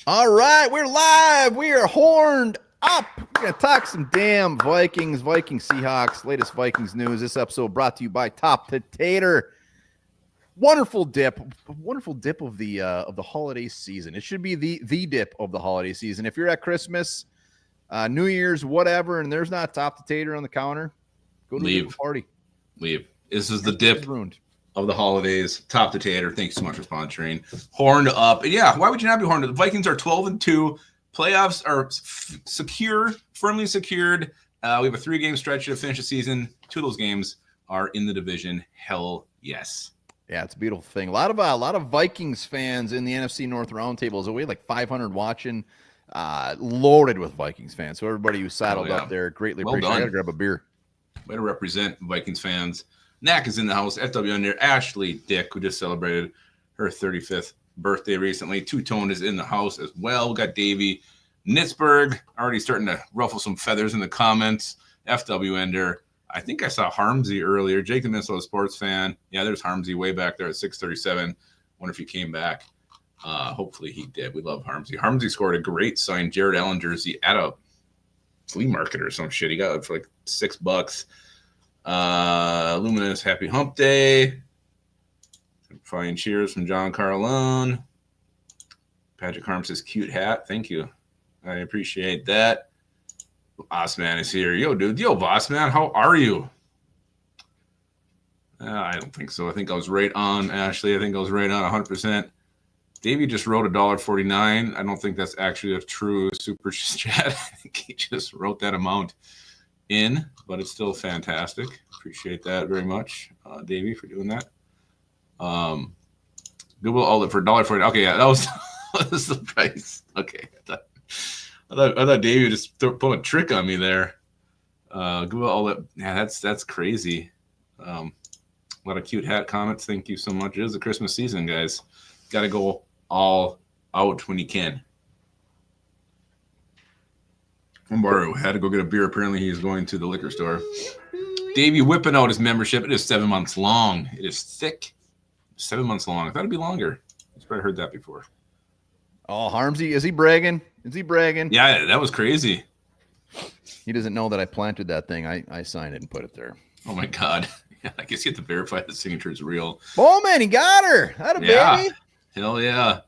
All right, we're live. We are horned up. We're going to talk some damn Vikings, Seahawks, latest Vikings news. This episode brought to you by Tater. Wonderful dip of the holiday season. It should be the dip of the holiday season. If you're at Christmas, New Year's, whatever, and there's not Tater on the counter, go to a different party. Leave. This is the dip of the holidays. Tater. Thanks so much for sponsoring. Horned up. Yeah, why would you not be horned up? The Vikings are 12-2. Playoffs are secure, firmly secured. We have a 3-game stretch to finish the season. 2 of those games are in the division. Hell yes. Yeah, it's a beautiful thing. A lot of Vikings fans in the NFC North Roundtable. So we had like 500 watching, loaded with Vikings fans. So everybody who saddled up there, greatly appreciate it. I gotta grab a beer. Way to represent Vikings fans. Knack is in the house. FW under Ashley Dick, who just celebrated her 35th birthday recently. Two-Tone is in the house as well. We got Davey Nitzberg already starting to ruffle some feathers in the comments. FW Ender. I think I saw Harmsy earlier. Jake the Minnesota sports fan. Yeah, there's Harmsy way back there at 637. Wonder if he came back. Hopefully he did. We love Harmsy. Harmsy scored a great signed Jared Allen jersey at a flea market or some shit. He got it for like $6. Luminous Happy Hump Day. Fine cheers from John Carlone. Patrick Harm says cute hat. Thank you. I appreciate that. Boss Man is here. Yo, dude. Yo, Boss Man. How are you? I don't think so. I think I was right on, Ashley. I think I was right on 100%. Davey just wrote $1.49. I don't think that's actually a true super chat. I think he just wrote that amount in, but it's still fantastic. Appreciate that very much, Davey, for doing that. Google outlet for $1.40. Okay, yeah, that was the price. Okay, I thought Davey just put a trick on me there. Google outlet, yeah, that's crazy. A lot of cute hat comments. Thank you so much. It is the Christmas season, guys. Got to go all out when you can. Umbaru had to go get a beer. Apparently, he's going to the liquor store. Davey whipping out his membership. It is 7 months long. It is thick. 7 months long. I thought it'd be longer. I've probably heard that before. Oh, Harmsy, is he bragging? Yeah, that was crazy. He doesn't know that I planted that thing. I signed it and put it there. Oh my God. Yeah, I guess you have to verify the signature is real. Oh man, he got her. That a baby. Hell yeah.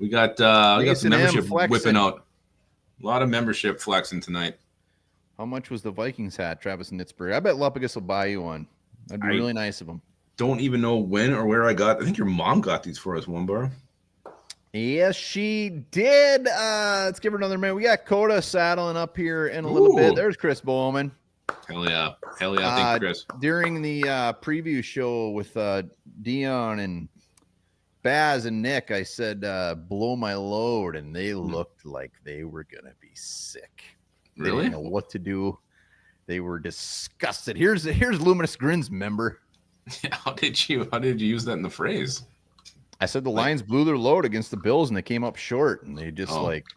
We got some membership whipping out. A lot of membership flexing tonight. How much was the Vikings hat, Travis Nitzberg? I bet Lupagus will buy you one. That'd be really nice of him. Don't even know when or where I got. I think your mom got these for us, Wumbar. Yes, she did. Let's give her another minute. We got Coda saddling up here in a little bit. There's Chris Bowman. Hell yeah. Thank you, Chris. During the preview show with Dion and Baz and Nick, I said, blow my load, and they looked like they were going to be sick. Really? They didn't know what to do. They were disgusted. Here's Luminous Grins member. Yeah, how did you use that in the phrase? I said the Lions blew their load against the Bills, and they came up short, and they just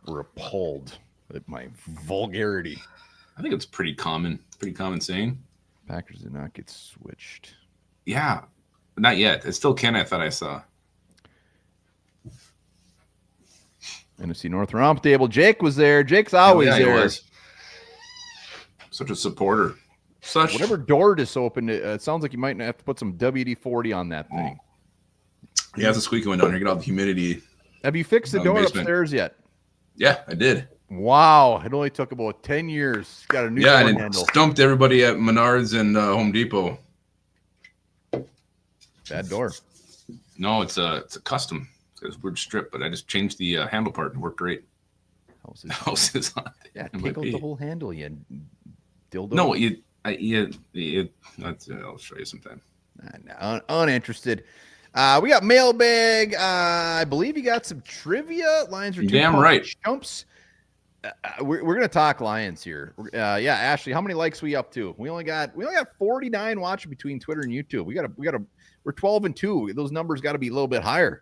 were appalled at my vulgarity. I think it's pretty common saying. Packers did not get switched. Yeah, not yet. It's still Ken. I thought I saw. NFC North Roundtable. Jake was there. Jake's always there. He was. Such a supporter. Whatever door just opened, it sounds like you might have to put some WD-40 on that thing. Yeah, it's a squeaky window down here. Get all the humidity. Have you fixed the door upstairs yet? Yeah, I did. Wow. It only took about 10 years. Got a new door handle. And stumped everybody at Menards and Home Depot. Bad door. No, it's a custom. It's a weird strip, but I just changed the handle part and it worked great. House is on. Yeah, tickled the whole handle. You dildo. No, I'll show you sometime. Uninterested. We got mailbag. I believe you got some trivia. Lions are damn right. Chumps. We're gonna talk Lions here. Yeah, Ashley, how many likes we up to? We only got 49 watching between Twitter and YouTube. We're 12-2. Those numbers got to be a little bit higher.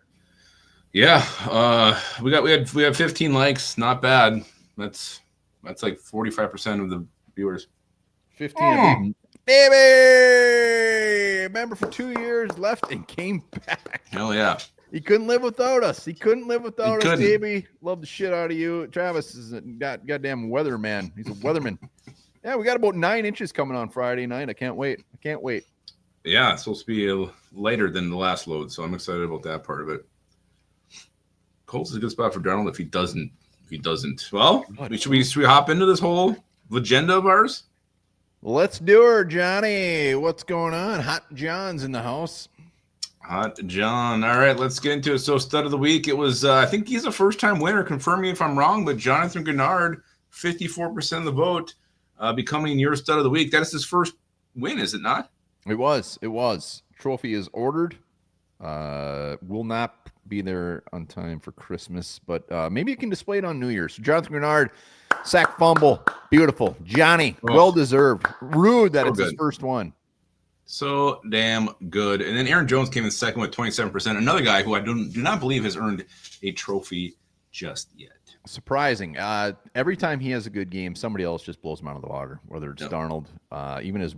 Yeah, we had 15 likes. Not bad. That's like 45% of the viewers. 15. Baby, member for 2 years, left and came back. Hell yeah. He couldn't live without us. He couldn't live without us, couldn't. Davey. Love the shit out of you. Travis is a goddamn weatherman. He's a weatherman. Yeah, we got about 9 inches coming on Friday night. I can't wait. Yeah, it's supposed to be lighter than the last load, so I'm excited about that part of it. Colts is a good spot for Darnold if he doesn't. Well, should we hop into this whole agenda of ours? Let's do her, Johnny. What's going on? Hot John's in the house. Hot John. All right, let's get into it. So, stud of the week. It was, I think he's a first-time winner. Confirm me if I'm wrong, but Jonathan Gennard, 54% of the vote, becoming your stud of the week. That is his first win, is it not? It was. Trophy is ordered. Will not be there on time for Christmas, but maybe you can display it on New Year's. So Jonathan Gennard, sack fumble. Beautiful. Johnny, well-deserved. Rude that it's his first one. So damn good. And then Aaron Jones came in second with 27%. Another guy who I do not believe has earned a trophy just yet. Surprising. Every time he has a good game, somebody else just blows him out of the water, whether it's Darnold, even as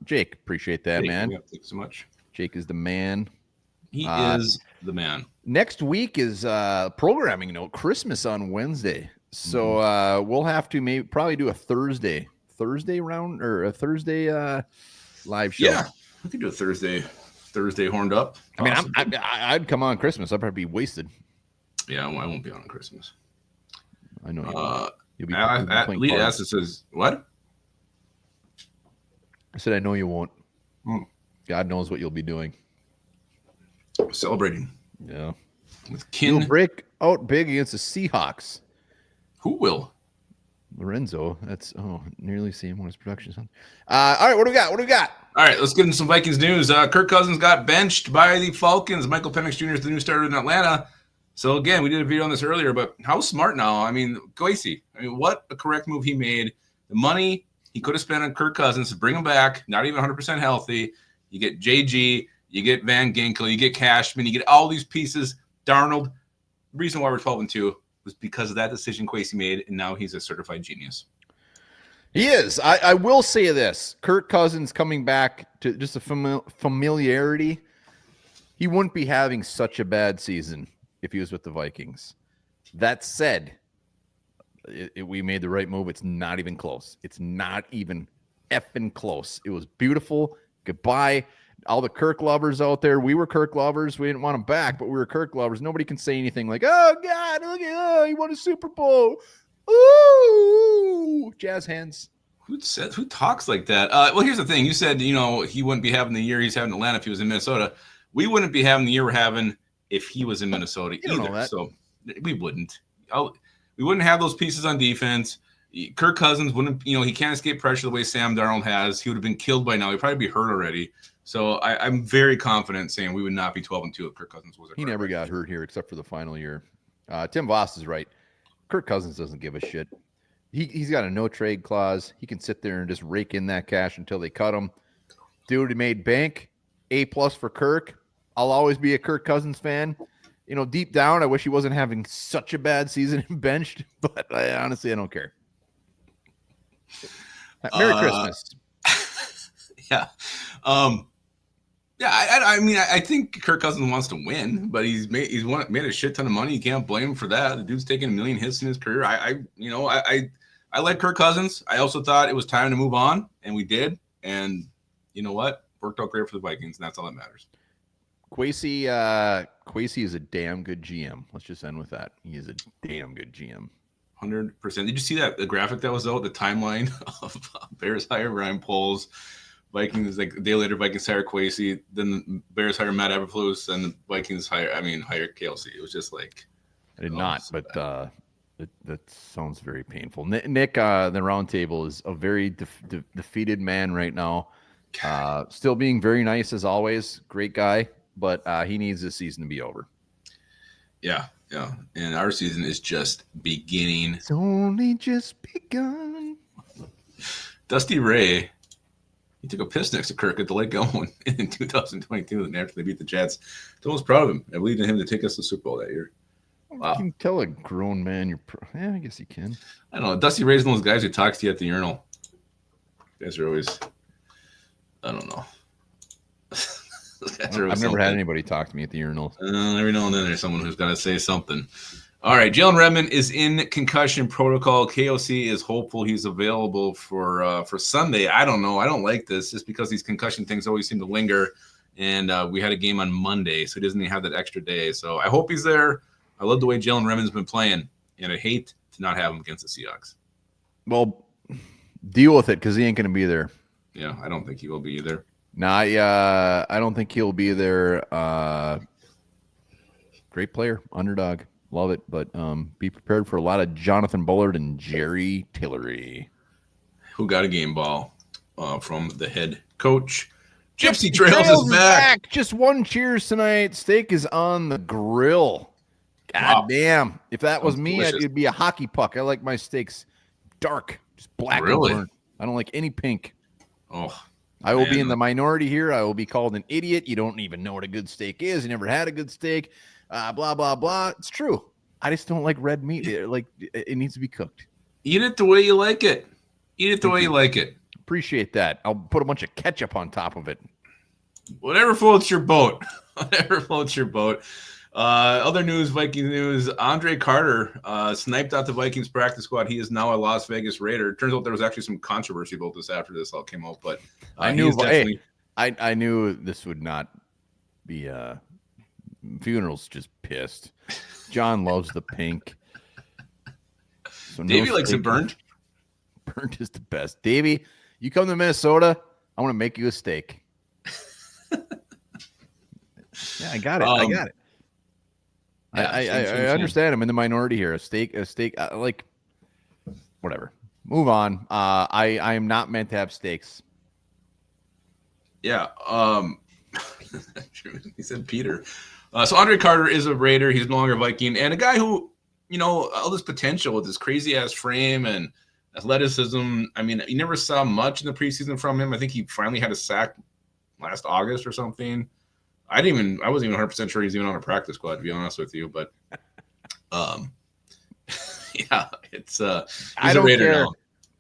Jake. Appreciate that, man. Yeah, thanks so much. Jake is the man. He is the man. Next week is programming note, Christmas on Wednesday. So we'll have to probably do a Thursday round or a Thursday live show. Yeah, we could do a Thursday horned up. I mean, I'd come on Christmas. I'd probably be wasted. Yeah, I won't be on Christmas. I know you'll be playing Lead Acid says, what? I said, I know you won't. God knows what you'll be doing. Celebrating. Yeah. With kin. You'll break out big against the Seahawks. Who will? Lorenzo. That's nearly same one as production. All right, what do we got? All right, let's get into some Vikings news. Kirk Cousins got benched by the Falcons. Michael Penix Jr. is the new starter in Atlanta. So again, we did a video on this earlier, but how smart now? I mean, Kwesi. What a correct move he made. The money he could have spent on Kirk Cousins to bring him back, not even 100% healthy. You get JG, you get Van Ginkel, you get Cashman, you get all these pieces. Darnold. The reason why we're 12-2 was because of that decision Kwesi made, and now he's a certified genius. He is. I will say this. Kirk Cousins coming back to just a familiarity. He wouldn't be having such a bad season if he was with the Vikings. That said, we made the right move. It's not even close. It's not even effing close. It was beautiful. Goodbye. All the Kirk lovers out there. We were Kirk lovers. We didn't want him back, but we were Kirk lovers. Nobody can say anything like, oh, God, look at he won a Super Bowl. Ooh, jazz hands. Who talks like that? Well, here's the thing. You said, he wouldn't be having the year he's having in Atlanta if he was in Minnesota. We wouldn't be having the year we're having if he was in Minnesota either. So we wouldn't. We wouldn't have those pieces on defense. Kirk Cousins wouldn't, he can't escape pressure the way Sam Darnold has. He would have been killed by now. He'd probably be hurt already. So I'm very confident saying we would not be 12-2 if Kirk Cousins was. He never got hurt here except for the final year. Tim Voss is right. Kirk Cousins doesn't give a shit. He's got a no-trade clause. He can sit there and just rake in that cash until they cut him. Dude, he made bank. A+ for Kirk. I'll always be a Kirk Cousins fan. Deep down, I wish he wasn't having such a bad season and benched, but honestly, I don't care. Merry Christmas. Yeah. I think Kirk Cousins wants to win, but he's made a shit ton of money. You can't blame him for that. The dude's taken a million hits in his career. I like Kirk Cousins. I also thought it was time to move on, and we did. And you know what? Worked out great for the Vikings, and that's all that matters. Kwesi is a damn good GM. Let's just end with that. He is a damn good GM. 100%. Did you see the graphic that was out, the timeline of Bears hire Ryan Poles, Vikings, like a day later, Vikings hire Kwesi, then the Bears hire Matt Eberflus, and the Vikings hire KLC. It was just like... I did not, so but that sounds very painful. Nick, the round table, is a very defeated man right now. Still being very nice as always. Great guy, but he needs this season to be over. Yeah. And our season is just beginning. It's only just begun. Dusty Ray, he took a piss next to Kirk at the late going in 2022, and after they beat the Jets. So I was proud of him. I believed in him to take us to the Super Bowl that year. Wow. You can tell a grown man yeah, I guess you can. I don't know. Dusty Ray's one of those guys who talks to you at the urinal. You guys are always, I don't know. I've never had anybody talk to me at the urinal. Every now and then there's someone who's got to say something. All right, Jalen Redmond is in concussion protocol. KOC is hopeful he's available for Sunday. I don't know. I don't like this just because these concussion things always seem to linger. And we had a game on Monday, so he doesn't even have that extra day. So I hope he's there. I love the way Jalen Redmond's been playing, and I hate to not have him against the Seahawks. Well, deal with it because he ain't going to be there. Yeah, I don't think he will be either. Nah, I don't think he'll be there. Great player, underdog. Love it, but be prepared for a lot of Jonathan Bullard and Jerry Tillery. Who got a game ball from the head coach. Gypsy Trails is back. Just one cheers tonight. Steak is on the grill. God damn. If that was me, it'd be a hockey puck. I like my steaks dark, just black and burnt. I don't like any pink. Oh, I will be in the minority here. I will be called an idiot. You don't even know what a good steak is. You never had a good steak. Blah, blah, blah. It's true. I just don't like red meat. Like it needs to be cooked. Eat it the way you like it. Eat it the way you like it. Appreciate that. I'll put a bunch of ketchup on top of it. Whatever floats your boat. Whatever floats your boat. Other news, Vikings news. Andre Carter sniped out the Vikings practice squad. He is now a Las Vegas Raider. Turns out there was actually some controversy about this after this all came out. But I knew I knew this would not be funerals. Just pissed. John loves the pink. So Davey likes it burnt. Burnt is the best. Davey, you come to Minnesota, I want to make you a steak. Yeah, I got it. I got it. Yeah, I understand. I'm in the minority here. A steak. Like, whatever. Move on. I am not meant to have steaks. Yeah. He said Peter. So Andre Carter is a Raider. He's no longer a Viking, and a guy who, all this potential with his crazy ass frame and athleticism. I mean, you never saw much in the preseason from him. I think he finally had a sack last August or something. I wasn't even 100% sure he's even on a practice squad, to be honest with you. But, yeah, it's he's a Raider now.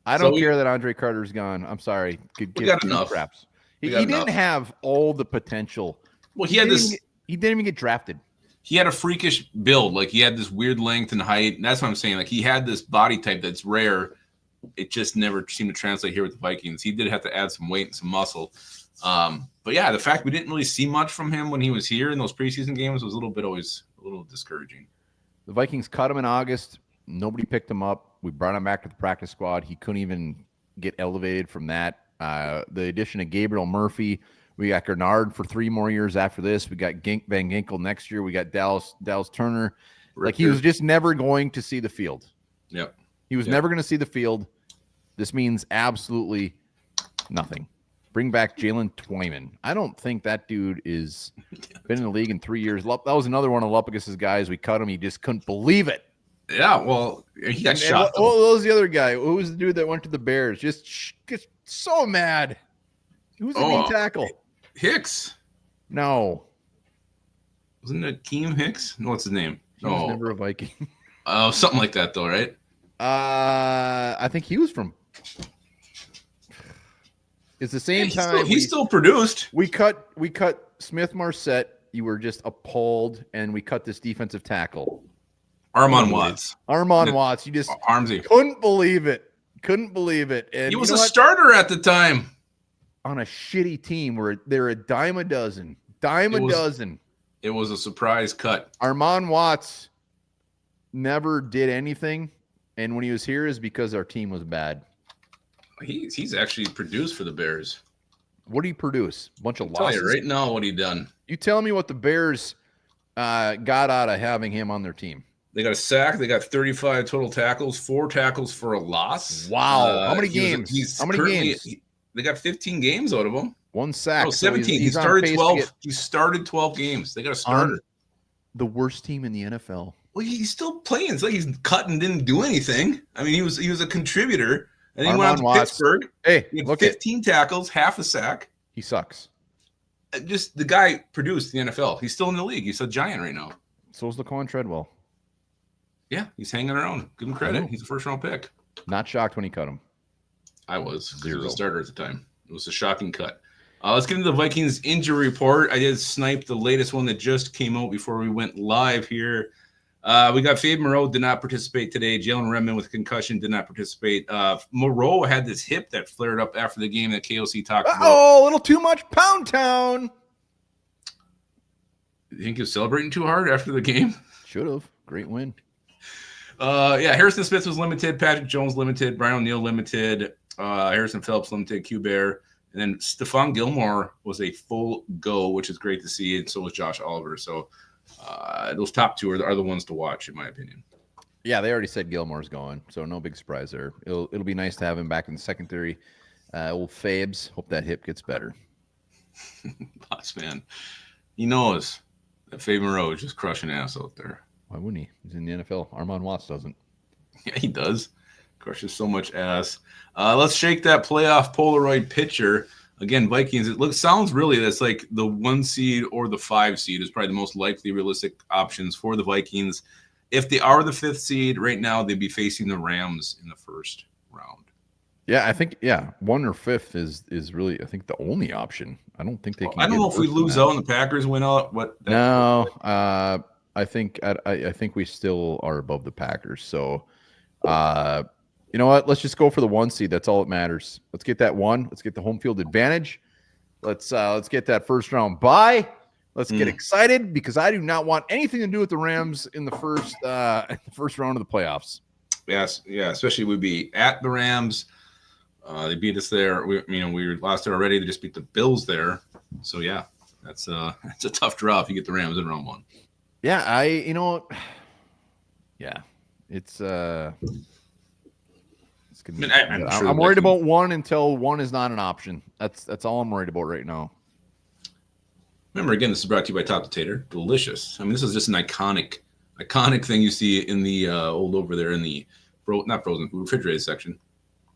I don't care that Andre Carter's gone. I'm sorry. We got enough. Craps. He didn't have all the potential. Well, he didn't even get drafted. He had a freakish build. Like, he had this weird length and height. And that's what I'm saying. Like, he had this body type that's rare. It just never seemed to translate here with the Vikings. He did have to add some weight and some muscle. But yeah, the fact we didn't really see much from him when he was here in those preseason games was always a little discouraging. The Vikings cut him in August. Nobody picked him up. We brought him back to the practice squad. He couldn't even get elevated from that. The addition of Gabriel Murphy. We got Gernard for 3 more years after this. We got Van Ginkel next year. We got Dallas Turner. Like, he was just never going to see the field. Yep. He was never going to see the field. This means absolutely nothing. Bring back Jalen Twyman. I don't think that dude is been in the league in 3 years. That was another one of Lupagus's guys. We cut him. He just couldn't believe it. Yeah, well, he got shot. What was the other guy? Who was the dude that went to the Bears? Just gets so mad. Who's the knee tackle? Hicks. No. Wasn't it Keem Hicks? No, what's his name? He was never a Viking. Oh, something like that, though, right? I think he was from. It's the same time. He still produced. We cut Smith Marset. You were just appalled, and we cut this defensive tackle. Armon Watts. You just Armsy. Couldn't believe it. And he was a starter at the time. On a shitty team where they're a dime a dozen. It was a surprise cut. Armon Watts never did anything, and when he was here is because our team was bad. He's actually produced for the Bears. What do you produce? A bunch of losses? I'll tell you right now what he done. You tell me what the Bears got out of having him on their team. They got a sack. They got 35 total tackles, 4 tackles for a loss. Wow. How many games? They got 15 games out of him. 1 sack. No, 17. He started 12. He started 12 games. They got a starter. The worst team in the NFL. Well, he's still playing. It's like he's cut and didn't do anything. I mean, he was a contributor. And he went out to Pittsburgh. Hey, he had 15 tackles, half a sack. He sucks. Just the guy produced the NFL. He's still in the league. He's a giant right now. So is Laquan Treadwell. Yeah, he's hanging around. Give him credit. He's a first-round pick. Not shocked when he cut him. I was. He was a starter at the time. It was a shocking cut. Let's get into the Vikings injury report. I did snipe the latest one that just came out before we went live here. We got Fabe Moreau did not participate today. Jalen Redmond with concussion did not participate. Moreau had this hip that flared up after the game that KOC talked about. Oh, a little too much Pound Town. You think he was celebrating too hard after the game? Should have. Great win. Harrison Smith was limited. Patrick Jones limited. Brian O'Neill limited. Harrison Phillips limited. Q-Bear. And then Stephon Gilmore was a full go, which is great to see. And so was Josh Oliver. So those top two are the ones to watch, in my opinion. Yeah, they already said Gilmore's going, so no big surprise there. It'll be nice to have him back in the secondary. Old Fabes, hope that hip gets better. Boss man, he knows that Fabe Moreau is just crushing ass out there. Why wouldn't he? He's in the NFL. Armand Watts doesn't. Yeah, he does. Crushes so much ass. Let's shake that playoff Polaroid picture. Again, Vikings, sounds really that's like the 1 seed or the 5 seed is probably the most likely realistic options for the Vikings. If they are the 5th seed right now, they'd be facing the Rams in the first round. Yeah, I think 1 or 5th is really I think the only option. I don't think they can. I don't know if we lose out and the Packers win out. No, I think we still are above the Packers. So, you know what? Let's just go for the 1 seed. That's all that matters. Let's get that 1. Let's get the home field advantage. Let's get that first round bye. Let's get excited because I do not want anything to do with the Rams in the first round of the playoffs. Yes, yeah, especially we'd be at the Rams. They beat us there. We lost there already. They just beat the Bills there. So yeah, that's a tough draw if you get the Rams in round 1. Yeah, it's gonna be, I'm worried about 1 until 1 is not an option. That's all I'm worried about right now. Remember, again, this is brought to you by Top Tater. Delicious. I mean, this is just an iconic thing you see in the old over there in the not frozen food refrigerated section.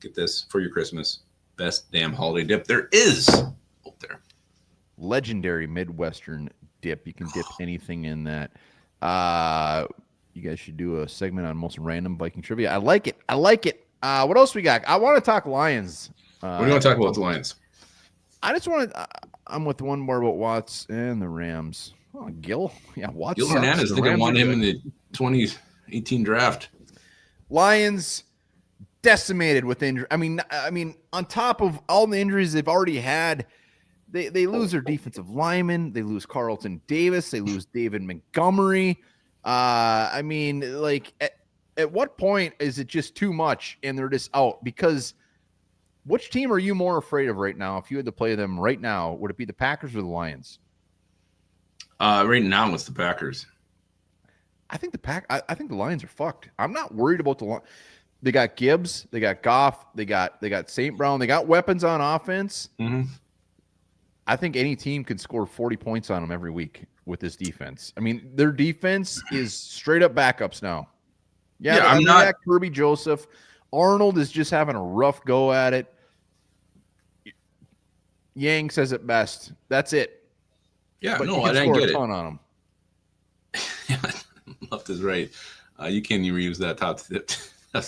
Get this for your Christmas. Best damn holiday dip there is out there. Legendary Midwestern dip. You can dip anything in that. You guys should do a segment on most random Viking trivia. I like it. What else we got? I want to talk Lions. What do you want to talk about with the Lions? I just want to. I'm with one more about Watts and the Rams. Oh, Gil. Yeah, Watts. Gil Hernandez. I think I wanted him in the 2018 draft. Lions decimated with injury. I mean, on top of all the injuries they've already had, they lose their defensive lineman. They lose Carlton Davis. They lose David Montgomery. I mean, like, at what point is it just too much and they're just out? Because which team are you more afraid of right now? If you had to play them right now, would it be the Packers or the Lions? Right now, it's the Packers. I think I think the Lions are fucked. I'm not worried about the Lions. They got Gibbs, they got Goff, they got St. Brown, they got weapons on offense. Mm-hmm. I think any team can score 40 points on them every week with this defense. I mean, their defense is straight up backups now. Yeah, I'm not Kirby Joseph. Arnold is just having a rough go at it. Yang says it best. That's it. Yeah, but no, I didn't get it. On him. Left is right. You can reuse that top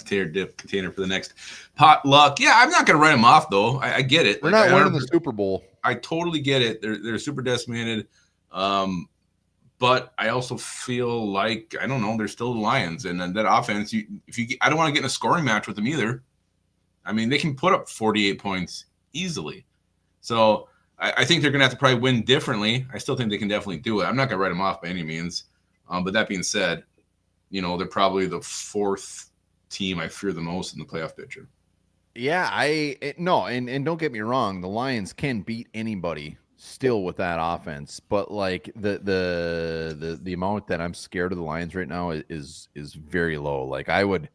tier dip container for the next potluck. Yeah, I'm not going to write them off though. I get it. We're not winning the Super Bowl. I totally get it. They're super decimated. But I also feel like, I don't know, they're still the Lions. And then that offense, I don't want to get in a scoring match with them either. I mean, they can put up 48 points easily. So I think they're going to have to probably win differently. I still think they can definitely do it. I'm not going to write them off by any means. But that being said, they're probably the 4th team I fear the most in the playoff picture. Yeah, and don't get me wrong, the Lions can beat anybody still with that offense, but like the amount that I'm scared of the Lions right now is very low. Like I would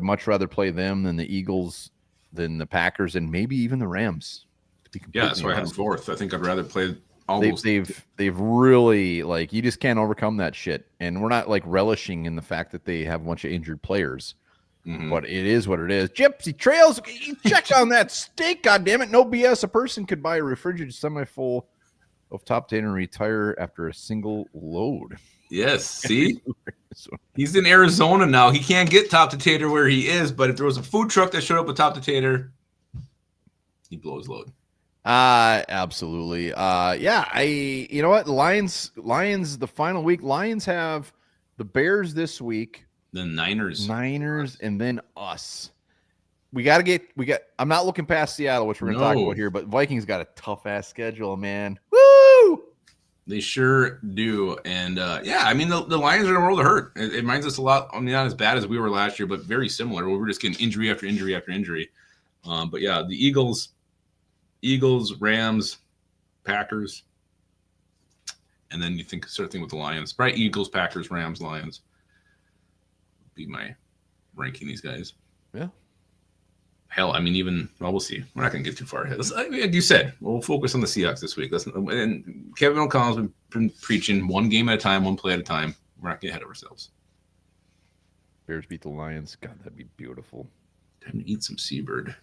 much rather play them than the Eagles, than the Packers, and maybe even the Rams. Yeah, that's why I had 4th. I think I'd rather play all those. They've really, like, you just can't overcome that shit. And we're not like relishing in the fact that they have a bunch of injured players. Mm-hmm. But it is what it is. Gypsy Trails, you check on that steak, goddammit. No BS. A person could buy a refrigerated semi-full of Top 10 and retire after a single load. Yes, see? He's in Arizona now. He can't get Top to Tater where he is, but if there was a food truck that showed up with Top to Tater, he'd blow his load. Absolutely. Yeah, you know what? Lions, the final week. Lions have the Bears this week, The Niners. and then us. We got. I'm not looking past Seattle, which we're going to talk about here, but Vikings got a tough ass schedule, man. Woo! They sure do. And yeah, I mean, the Lions are in a world of hurt. It reminds us a lot. I mean, not as bad as we were last year, but very similar. We were just getting injury after injury after injury. But yeah, the Eagles, Rams, Packers. And then you start thinking with the Lions. Probably Eagles, Packers, Rams, Lions. Be my ranking these guys. Yeah. Hell, I mean, we'll see. We're not going to get too far ahead. Like you said, we'll focus on the Seahawks this week. And Kevin O'Connell's been preaching one game at a time, one play at a time. We're not getting ahead of ourselves. Bears beat the Lions. God, that'd be beautiful. Time to eat some seabird.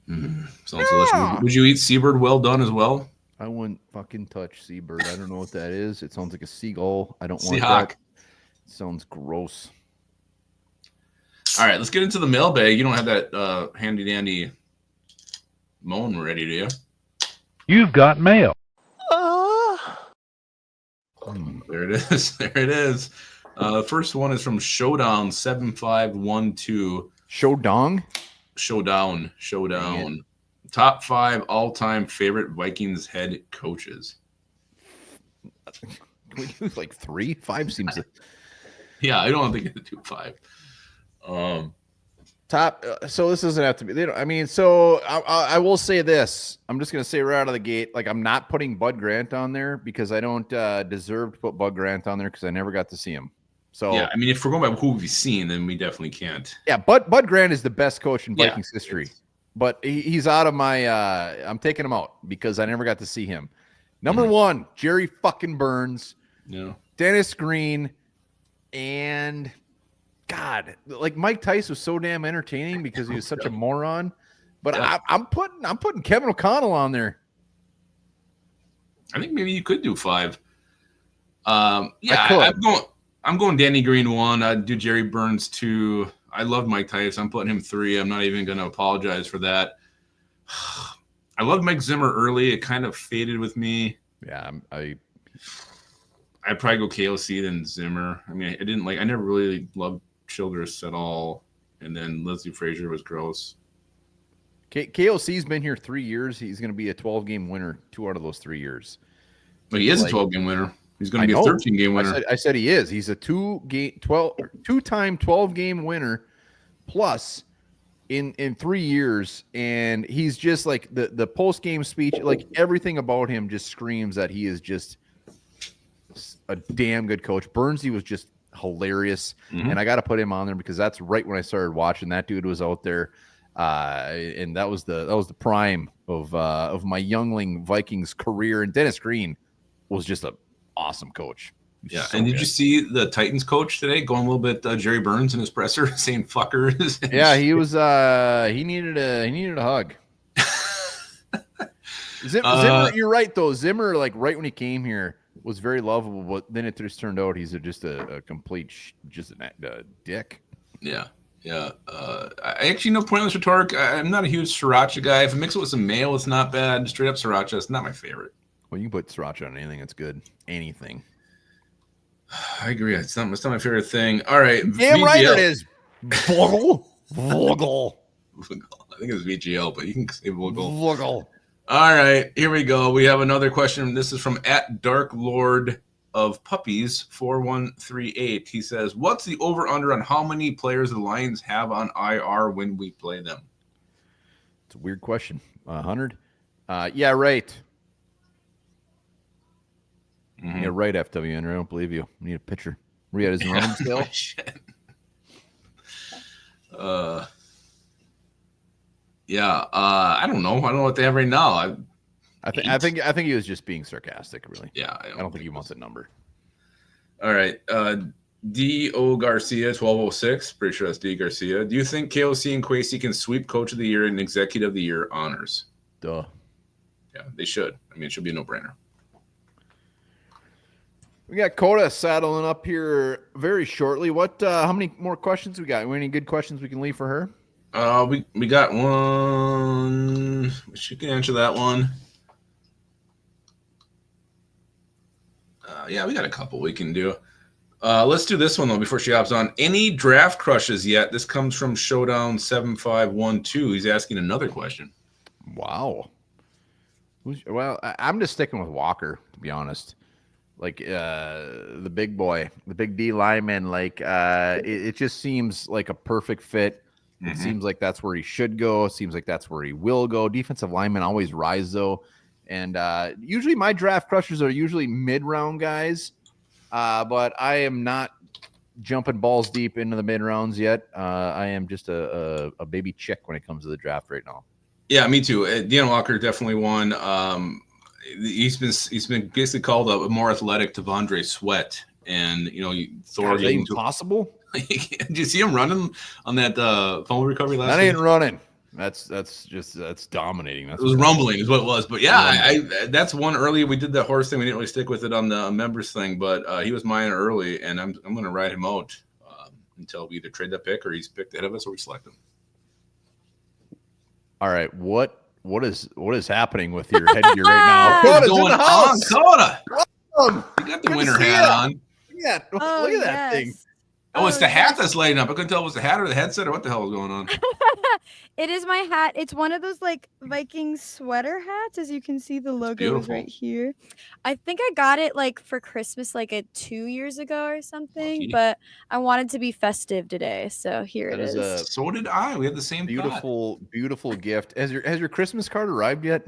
Sounds delicious. Would you eat seabird well done as well? I wouldn't fucking touch seabird. I don't know what that is. It sounds like a seagull. I don't want that. It sounds gross. All right, let's get into the mailbag. You don't have that handy dandy moan ready, do you? You've got mail. There it is. There it is. The first one is from Showdown 7512. Showdown. Top 5 all-time favorite Vikings head coaches. Can we do like 3? 5 seems like... Yeah, I don't think it's 5. Top. So this doesn't have to be. So I will say this. I'm just gonna say right out of the gate, like I'm not putting Bud Grant on there because I don't deserve to put Bud Grant on there because I never got to see him. So yeah, I mean, if we're going by who we've seen, then we definitely can't. Yeah, Bud Grant is the best coach in Vikings history, but he's out of my. I'm taking him out because I never got to see him. Number 1, Jerry fucking Burns. No. Dennis Green, and. God, like Mike Tice was so damn entertaining because he was such a moron. But I'm putting Kevin O'Connell on there. I think maybe you could do 5. Yeah, I'm going Danny Green 1. I'd do Jerry Burns 2. I love Mike Tice. I'm putting him 3. I'm not even going to apologize for that. I loved Mike Zimmer early. It kind of faded with me. Yeah, I'd probably go KOC then Zimmer. I mean, I never really loved Childress at all, and then Leslie Frazier was gross. KOC's been here 3 years. He's going to be a 12-game winner 2 out of those 3 years. But he is a 12-game winner. He's going to be a 13-game winner. I said he is. He's a two-time 12-game winner plus in 3 years, and he's just like the post-game speech, like everything about him just screams that he is just a damn good coach. Burnsy was just hilarious, and I got to put him on there because that's right when I started watching. That dude was out there, and that was the prime of my youngling Vikings career. And Dennis Green was just an awesome coach. Yeah, so and did you see the Titans coach today going a little bit Jerry Burns in his presser saying fuckers? Yeah, he was. He needed a hug. Zimmer, you're right though. Zimmer, like right when he came here, was very lovable, but then it just turned out he's just a complete dick. Yeah. I actually know pointless rhetoric. I'm not a huge sriracha guy. If I mix it with some mayo, it's not bad. Straight up sriracha, it's not my favorite. Well, you can put sriracha on anything that's good. Anything. I agree. It's not my favorite thing. All right. Damn VGL. Right it is. Vogel. I think it's VGL, but you can say Vogel. All right, here we go. We have another question. This is from @DarkLord of Puppies 4138. He says, "What's the over/under on how many players the Lions have on IR when we play them?" It's a weird question. 100. Yeah, right. Yeah, right. FWN. I don't believe you. We need a pitcher. Riyad is in Romsdale. Yeah, I don't know. I don't know what they have right now. I think he was just being sarcastic, really. Yeah, I don't think he wants a number. All right, D.O. Garcia 1206. Pretty sure that's D. Garcia. Do you think KOC and Kwesi can sweep Coach of the Year and Executive of the Year honors? Duh. Yeah, they should. I mean, it should be a no-brainer. We got Coda saddling up here very shortly. What? How many more questions we got? Any good questions we can leave for her? We got one. She can answer that one. Yeah, we got a couple we can do. Let's do this one though before she hops on. Any draft crushes yet? This comes from Showdown 7512. He's asking another question. Wow. Well, I'm just sticking with Walker, to be honest. Like the big boy, the big D lineman. Like it just seems like a perfect fit. It seems like that's where he should go. It seems like that's where he will go. Defensive linemen always rise though, and usually my draft crushers are usually mid-round guys. But I am not jumping balls deep into the mid rounds yet. I am just a baby chick when it comes to the draft right now. Yeah, me too. Deanna Walker definitely won. He's been basically called a more athletic Devondre Sweat, and Thor. Is that even possible? Did you see him running on that fumble recovery last? That week? ain't running. That's dominating. It was rumbling, is what it was. But yeah, that's one early. We did that horse thing. We didn't really stick with it on the members thing, but he was mine early, and I'm going to ride him out until we either trade that pick or he's picked ahead of us or we select him. All right, what is happening with your headgear right now? What's going on, Coda? Welcome. You got the winter hat on. Yeah, look at that thing. Oh, it's the hat that's lighting up. I couldn't tell if it was the hat or the headset or what the hell was going on. It is my hat. It's one of those like Vikings sweater hats. As you can see, the logo is right here. I think I got it like for Christmas like 2 years ago or something, but I wanted to be festive today, so here it is. So did I. We had the same beautiful gift. Has your Christmas card arrived yet?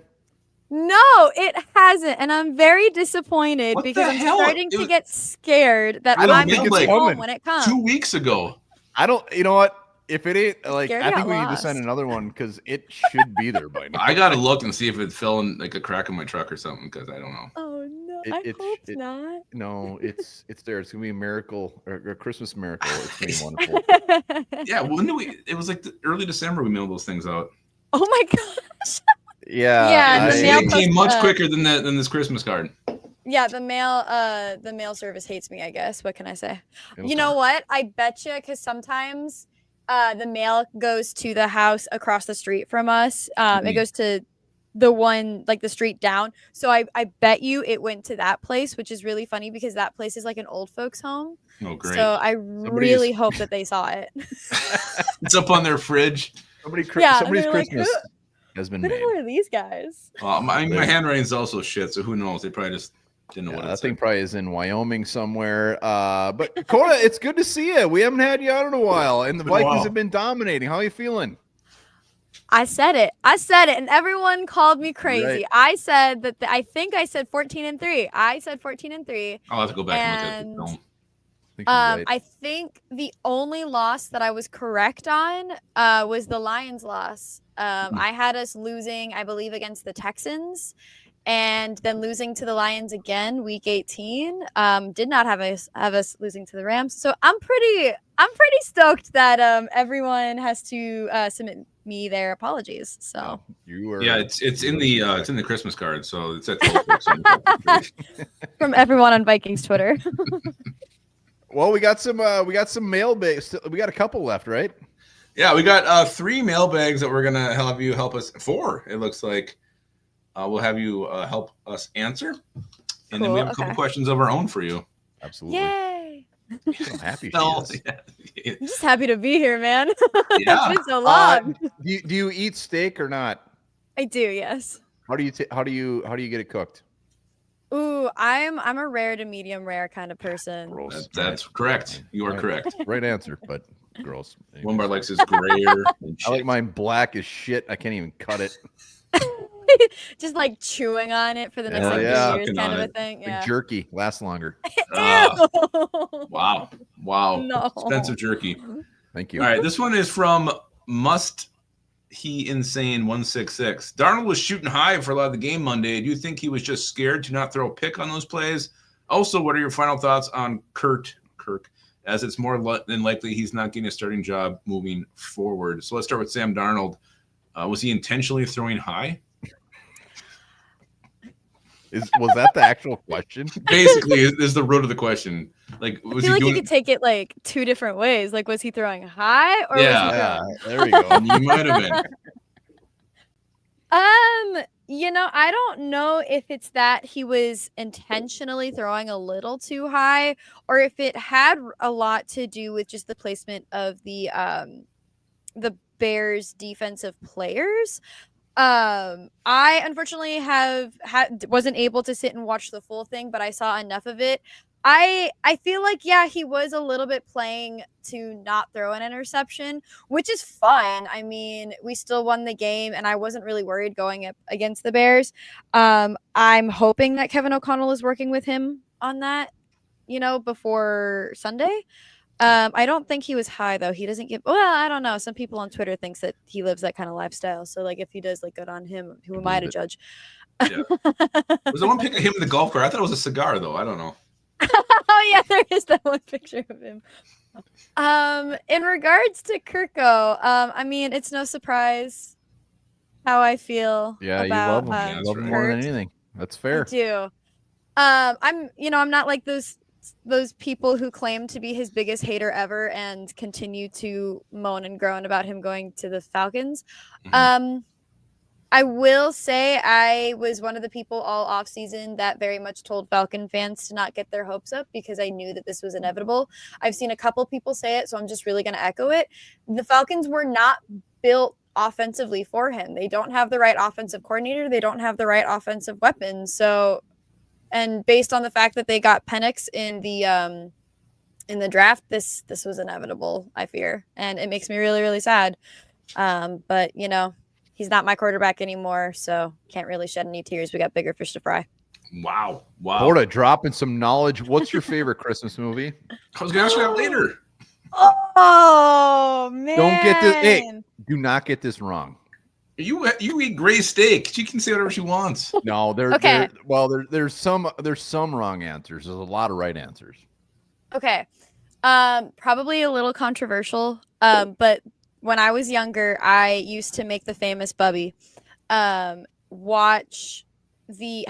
No, it hasn't, and I'm very disappointed because I'm starting to get scared that I'm going to be home when it comes. 2 weeks ago. You know what? If it ain't, like, I think we need to send another one because it should be there by now. I got to look and see if it fell in like a crack in my truck or something because I don't know. Oh, no. I hope not. No, it's there. It's going to be a miracle, or a Christmas miracle. It's going to be wonderful. Yeah, when did it was like early December we mailed those things out. Oh, my gosh. Yeah. It came much quicker than this Christmas card. Yeah, the mail service hates me, I guess. What can I say? You know what? I bet you, because sometimes the mail goes to the house across the street from us. It goes to the one, like the street down. So I bet you it went to that place, which is really funny because that place is like an old folks home. Oh, great. So I really hope that they saw it. It's up on their fridge. Somebody's Christmas has been made. Who are these guys? My handwriting is also shit, so who knows? They probably just didn't know what it that thing probably is in Wyoming somewhere. But Coda, it's good to see you. We haven't had you out in a while, and the Vikings have been dominating. How are you feeling? I said it, and everyone called me crazy. Right. I said that I think I said 14-3. I said 14-3. I'll have to go back and look at the film. I think the only loss that I was correct on was the Lions loss. I had us losing, I believe, against the Texans, and then losing to the Lions again, week 18. Did not have us losing to the Rams. So I'm pretty stoked that everyone has to submit me their apologies. So it's in the Christmas card, so it's at the from everyone on Vikings Twitter. Well, we got some mailbags. We got a couple left, right? Yeah, we got 3 mailbags that we're gonna have you help us. 4, it looks like. We'll have you help us answer, and then we have a couple questions of our own for you. Absolutely. Yay! So happy. I'm just happy to be here, man. Yeah. It's been so long. Do you eat steak or not? I do. Yes. How do you get it cooked? Ooh, I'm a rare to medium rare kind of person. That's correct. You are correct. Right answer, but gross. One bar likes his grayer. I like mine black as shit. I can't even cut it. Just like chewing on it for the next 3 years, kind of a thing. Yeah. Like jerky lasts longer. Wow. No. Expensive jerky. Thank you. All right, this one is from He Insane 166. Darnold was shooting high for a lot of the game Monday. Do you think he was just scared to not throw a pick on those plays? Also, what are your final thoughts on Kirk, as it's more than likely he's not getting a starting job moving forward? So let's start with Sam Darnold. Was he intentionally throwing high? Was that the actual question? Basically, is the root of the question. Like, was I feel like you could take it like 2 different ways. Like, was he throwing high or was he throwing... there we go. You might have been. I don't know if it's that he was intentionally throwing a little too high or if it had a lot to do with just the placement of the Bears defensive players. I unfortunately wasn't able to sit and watch the full thing, but I saw enough of it. I feel like, yeah, he was a little bit playing to not throw an interception, which is fine. I mean, we still won the game, and I wasn't really worried going up against the Bears. I'm hoping that Kevin O'Connell is working with him on that, before Sunday. I don't think he was high though. He doesn't I don't know. Some people on Twitter thinks that he lives that kind of lifestyle. So like if he does, like, good on him. Who am I to judge? Yeah. Was the one pic of him in the golf cart? I thought it was a cigar though. I don't know. Oh yeah, there is that one picture of him. In regards to Kirko, I mean, it's no surprise how I feel. Yeah, about, you love him. Yeah, You that's love him right. more than anything. That's fair. I do. I'm not like those people who claim to be his biggest hater ever and continue to moan and groan about him going to the Falcons. Mhm. I will say I was one of the people all off season that very much told Falcon fans to not get their hopes up because I knew that this was inevitable. I've seen a couple people say it, so I'm just really going to echo it. The Falcons were not built offensively for him. They don't have the right offensive coordinator. They don't have the right offensive weapons. So, and based on the fact that they got Penix in the draft, this was inevitable, I fear, and it makes me really, really sad. But he's not my quarterback anymore, so can't really shed any tears. We got bigger fish to fry. Wow. Florida dropping some knowledge. What's your favorite Christmas movie? I was gonna ask you that later. Oh man! Don't get this. Hey, do not get this wrong. You eat gray steak. She can say whatever she wants. No, Okay. there's some wrong answers. There's a lot of right answers. Okay. Probably a little controversial. But when I was younger, I used to make the famous Bubby watch the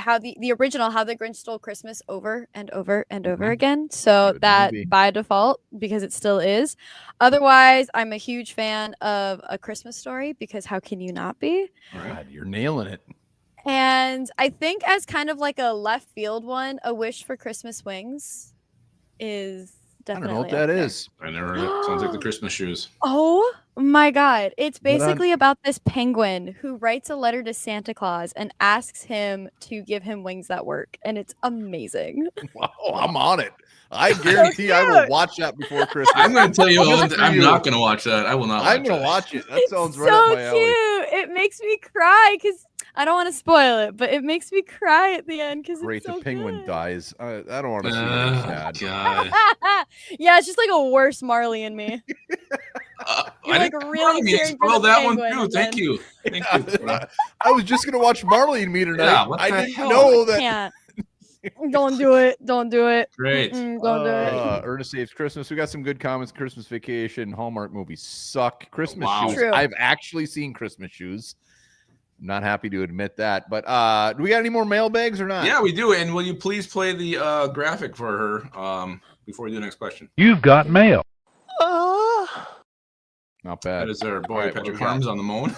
original How the Grinch Stole Christmas over and over and over again. So Good that movie. by default, because it still is. Otherwise, I'm a huge fan of A Christmas Story because how can you not be? God, you're nailing it. And I think as kind of like a left field one, A Wish for Christmas Wings is I don't definitely know what up that there. is. I never heard it. Sounds like the Christmas shoes. Oh my God. It's What on- basically about this penguin who writes a letter to Santa Claus and asks him to give him wings that work. And it's amazing. Wow, I'm on it. I guarantee I will cute. watch that before Christmas. I'm going to tell you, Just for I'm you. not going to watch that. I will not. I'm watch gonna that. watch it. That sounds It's right up so my alley. cute. It makes me cry because I don't want to spoil it, but it makes me cry at the end because Great, it's so the penguin good. dies. I don't want to see anything sad. God. Yeah, it's just like a worse Marley and me. You're I like didn't really me. cheering for Spoiled the that one penguin, too. and Thank then- you. Thank you. I was just gonna watch Marley and Me tonight. Yeah, what I the didn't hell? know that. Can't. Don't do it. Don't do it. Great. Don't do it. Ernest Saves Christmas. We got some good comments. Christmas Vacation. Hallmark movies suck. Christmas Wow. shoes. True. I've actually seen Christmas shoes. I'm not happy to admit that. But do we got any more mailbags or not? Yeah, we do. And will you please play the graphic for her before we do the next question? You've got mail. Not bad. That is our boy All right, what Patrick do we got? Harms on the moan.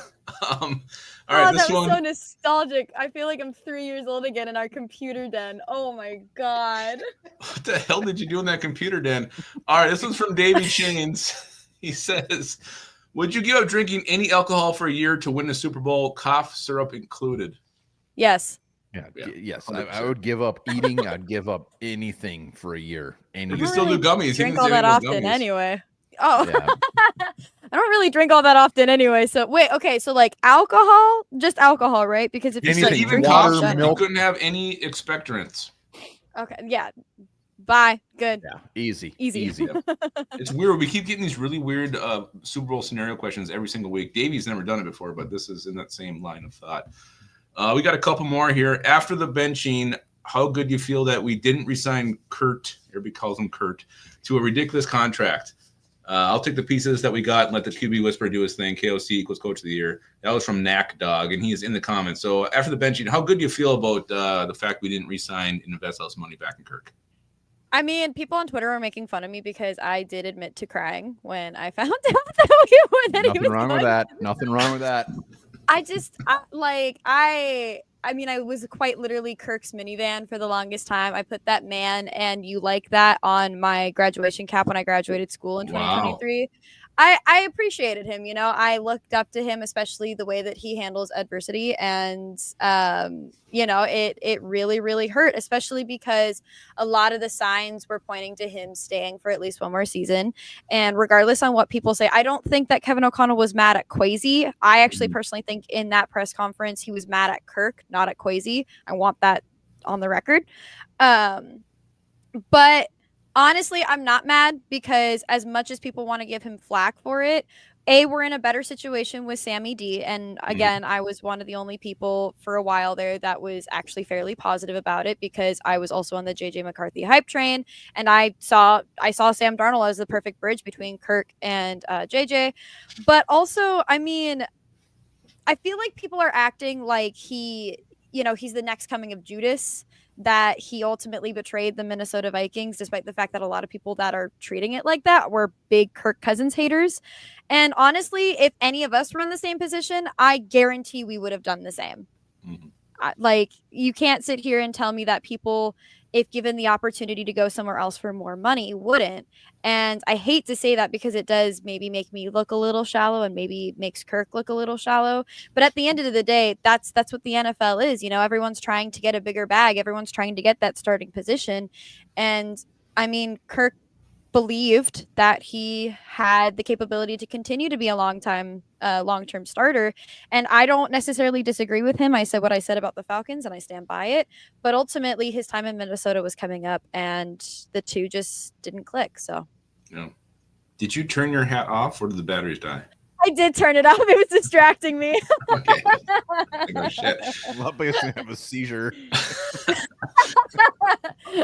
All right, this that was one. so nostalgic. I feel like I'm 3 years old again in our computer den. Oh my God. What the hell did you do in that computer den? All right, this one's from Davey Chains. He says, would you give up drinking any alcohol for a year to win the Super Bowl, cough syrup included? Yes. Yeah, Yeah, yes. I 100%. would give up eating. I'd give up anything for a year. You Anything. can still do gummies. He Drink didn't all say that those often gummies. anyway. Oh, Yeah. I don't really drink all that often anyway. So wait, okay. So like alcohol, just alcohol, right? Because if He you said Anything, even water, cough syrup, you milk. couldn't have any expectorants. okay, yeah. Bye. Good. Yeah. Easy. Easy. It's weird. We keep getting these really weird Super Bowl scenario questions every single week. Davey's never done it before, but this is in that same line of thought. We got a couple more here. After the benching, how good do you feel that we didn't resign Kurt, everybody calls him Kurt, to a ridiculous contract? I'll take the pieces that we got and let the QB whisperer do his thing. KOC equals coach of the year. That was from Knack Dog, and he is in the comments. So after the benching, how good do you feel about the fact we didn't resign and invest all this money back in Kirk? I mean, people on Twitter were making fun of me because I did admit to crying when I found out that he Nothing was wrong with going that. Nothing wrong with that. I just I mean, I was quite literally Kirk's minivan for the longest time. I put that "man and you like that" on my graduation cap when I graduated school in Wow. 2023. I appreciated him, you know. I looked up to him, especially the way that he handles adversity, and you know, it really really hurt, especially because a lot of the signs were pointing to him staying for at least one more season. And regardless on what people say, I don't think that Kevin O'Connell was mad at Kwesi. I actually personally think in that press conference he was mad at Kirk, not at Kwesi. I want that on the record. But honestly, I'm not mad because as much as people want to give him flack for it, we're in a better situation with Sammy D. And again, I was one of the only people for a while there that was actually fairly positive about it because I was also on the JJ McCarthy hype train, and I saw Sam Darnold as the perfect bridge between Kirk and JJ. But also, I mean, I feel like people are acting like he's the next coming of Judas, that he ultimately betrayed the Minnesota Vikings, despite the fact that a lot of people that are treating it like that were big Kirk Cousins haters. And honestly, if any of us were in the same position, I guarantee we would have done the same. Like, you can't sit here and tell me that people, if given the opportunity to go somewhere else for more money, wouldn't. And I hate to say that because it does maybe make me look a little shallow and maybe makes Kirk look a little shallow. But at the end of the day, that's what the NFL is. You know, everyone's trying to get a bigger bag. Everyone's trying to get that starting position. And I mean, Kirk believed that he had the capability to continue to be a long-term starter, and I don't necessarily disagree with him. I said what I said about the Falcons and I stand by it, but ultimately his time in Minnesota was coming up and the two just didn't click. So Yeah. Did you turn your hat off or did the batteries die? I did turn it off. It was distracting me. Okay. I go, shit. I'm going to have a seizure.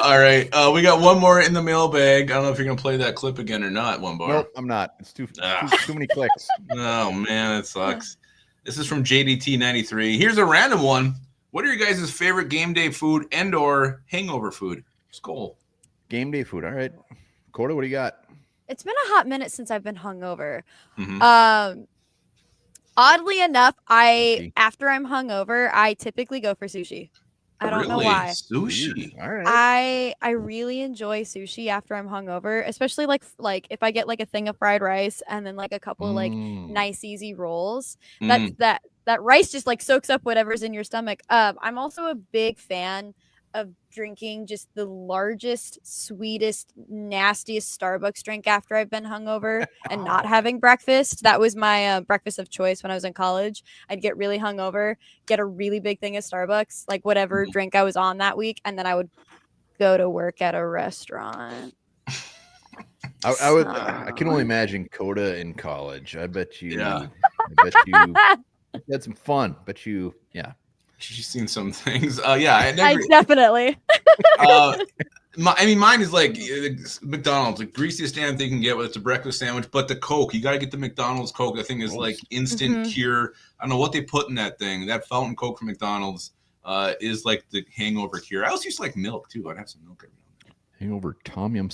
All right. We got one more in the mailbag. I don't know if you're going to play that clip again or not, one bar. Nope, I'm not. It's too many clicks. Oh, man, it sucks. This is from JDT93. Here's a random one. What are your guys' favorite game day food and or hangover food? Skull. Game day food. All right. Coda, what do you got? It's been a hot minute since I've been hungover. Oddly enough, after I'm hungover, I typically go for sushi. I don't know why. Sushi. All right. I really enjoy sushi after I'm hungover, especially like if I get like a thing of fried rice and then like a couple of like nice easy rolls. That rice just like soaks up whatever's in your stomach. I'm also a big fan of drinking just the largest, sweetest, nastiest Starbucks drink after I've been hungover and not having breakfast. That was my breakfast of choice when I was in college. I'd get really hungover, get a really big thing of Starbucks, like whatever drink I was on that week, and then I would go to work at a restaurant. I can only imagine Coda in college. I bet you. Yeah. I bet you had some fun. Bet you. Yeah. She's seen some things. Yeah, I definitely. Mine is like McDonald's, the greasiest damn thing you can get, whether it's a breakfast sandwich. But the Coke, you got to get the McDonald's Coke. That thing is like instant cure. I don't know what they put in that thing. That fountain Coke from McDonald's is like the hangover cure. I also used to like milk too. I'd have some milk every now and then. Hangover Tom Yum.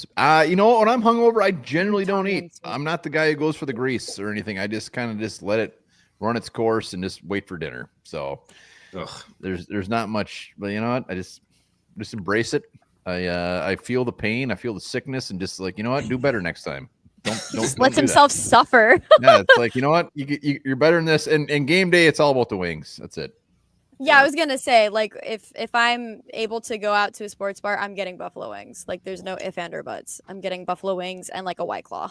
You know what? When I'm hungover, I generally don't eat. I'm not the guy who goes for the grease or anything. I just kind of just let it run its course and just wait for dinner. So. Ugh. There's not much, but you know what? I just embrace it. I feel the pain, I feel the sickness, and just like, you know what? Do better next time. Don't lets himself suffer. Yeah, it's like, you know what? You're better than this. And game day, it's all about the wings. That's it. Yeah, I was gonna say, like, if I'm able to go out to a sports bar, I'm getting buffalo wings. Like, there's no ifs, and or buts. I'm getting buffalo wings and like a White Claw.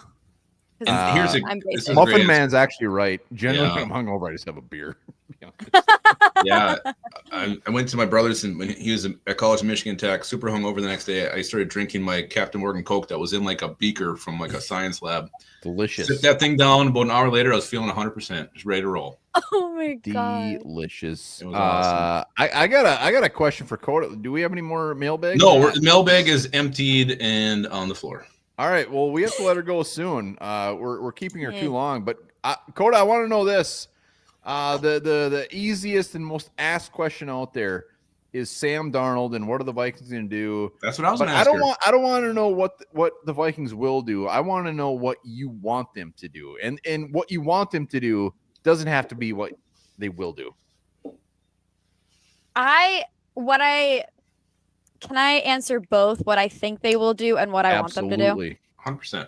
Muffin Man's actually right. Generally, when I'm hungover, I just have a beer. Yeah, I went to my brother's, and when he was at college in Michigan Tech, super hungover the next day, I started drinking my Captain Morgan Coke that was in like a beaker from like a science lab. Delicious. Sit that thing down. About an hour later, I was feeling 100%, just ready to roll. Oh my god, delicious. It was awesome. I got a question for Coda. Do we have any more mailbags? No, the mailbag is emptied and on the floor. All right. Well, we have to let her go soon. We're keeping her too long. But Coda, I want to know this. The easiest and most asked question out there is Sam Darnold and what are the Vikings going to do? That's what I was going to ask. I don't want to know what the Vikings will do. I want to know what you want them to do, and what you want them to do doesn't have to be what they will do. Can I answer both what I think they will do and what I want them to do? Absolutely. 100%.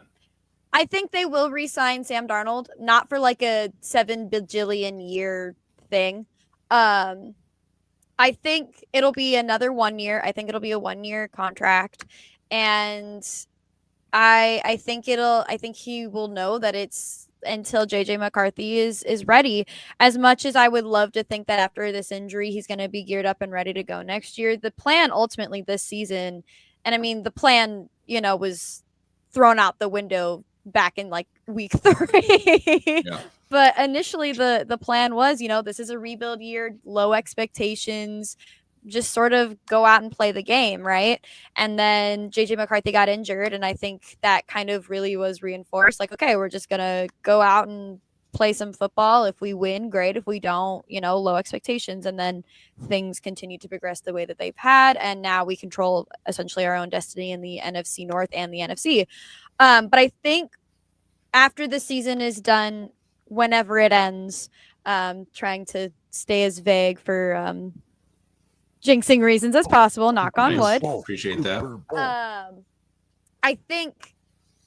I think they will re-sign Sam Darnold, not for like a 7 bajillion year thing. I think it'll be another 1 year. I think it'll be a 1-year contract. And I think he will know that it's until JJ McCarthy is ready. As much as I would love to think that after this injury he's going to be geared up and ready to go next year, the plan ultimately this season, and I mean the plan, was thrown out the window back in like week 3. Yeah. But initially the plan was, this is a rebuild year, low expectations, just sort of go out and play the game, right? And then JJ McCarthy got injured, and I think that kind of really was reinforced. Like, okay, we're just gonna go out and play some football. If we win, great. If we don't, low expectations. And then things continue to progress the way that they've had, and now we control essentially our own destiny in the NFC North and the NFC. But I think after the season is done, whenever it ends, trying to stay as vague for jinxing reasons as possible, knock on wood. Appreciate that. I think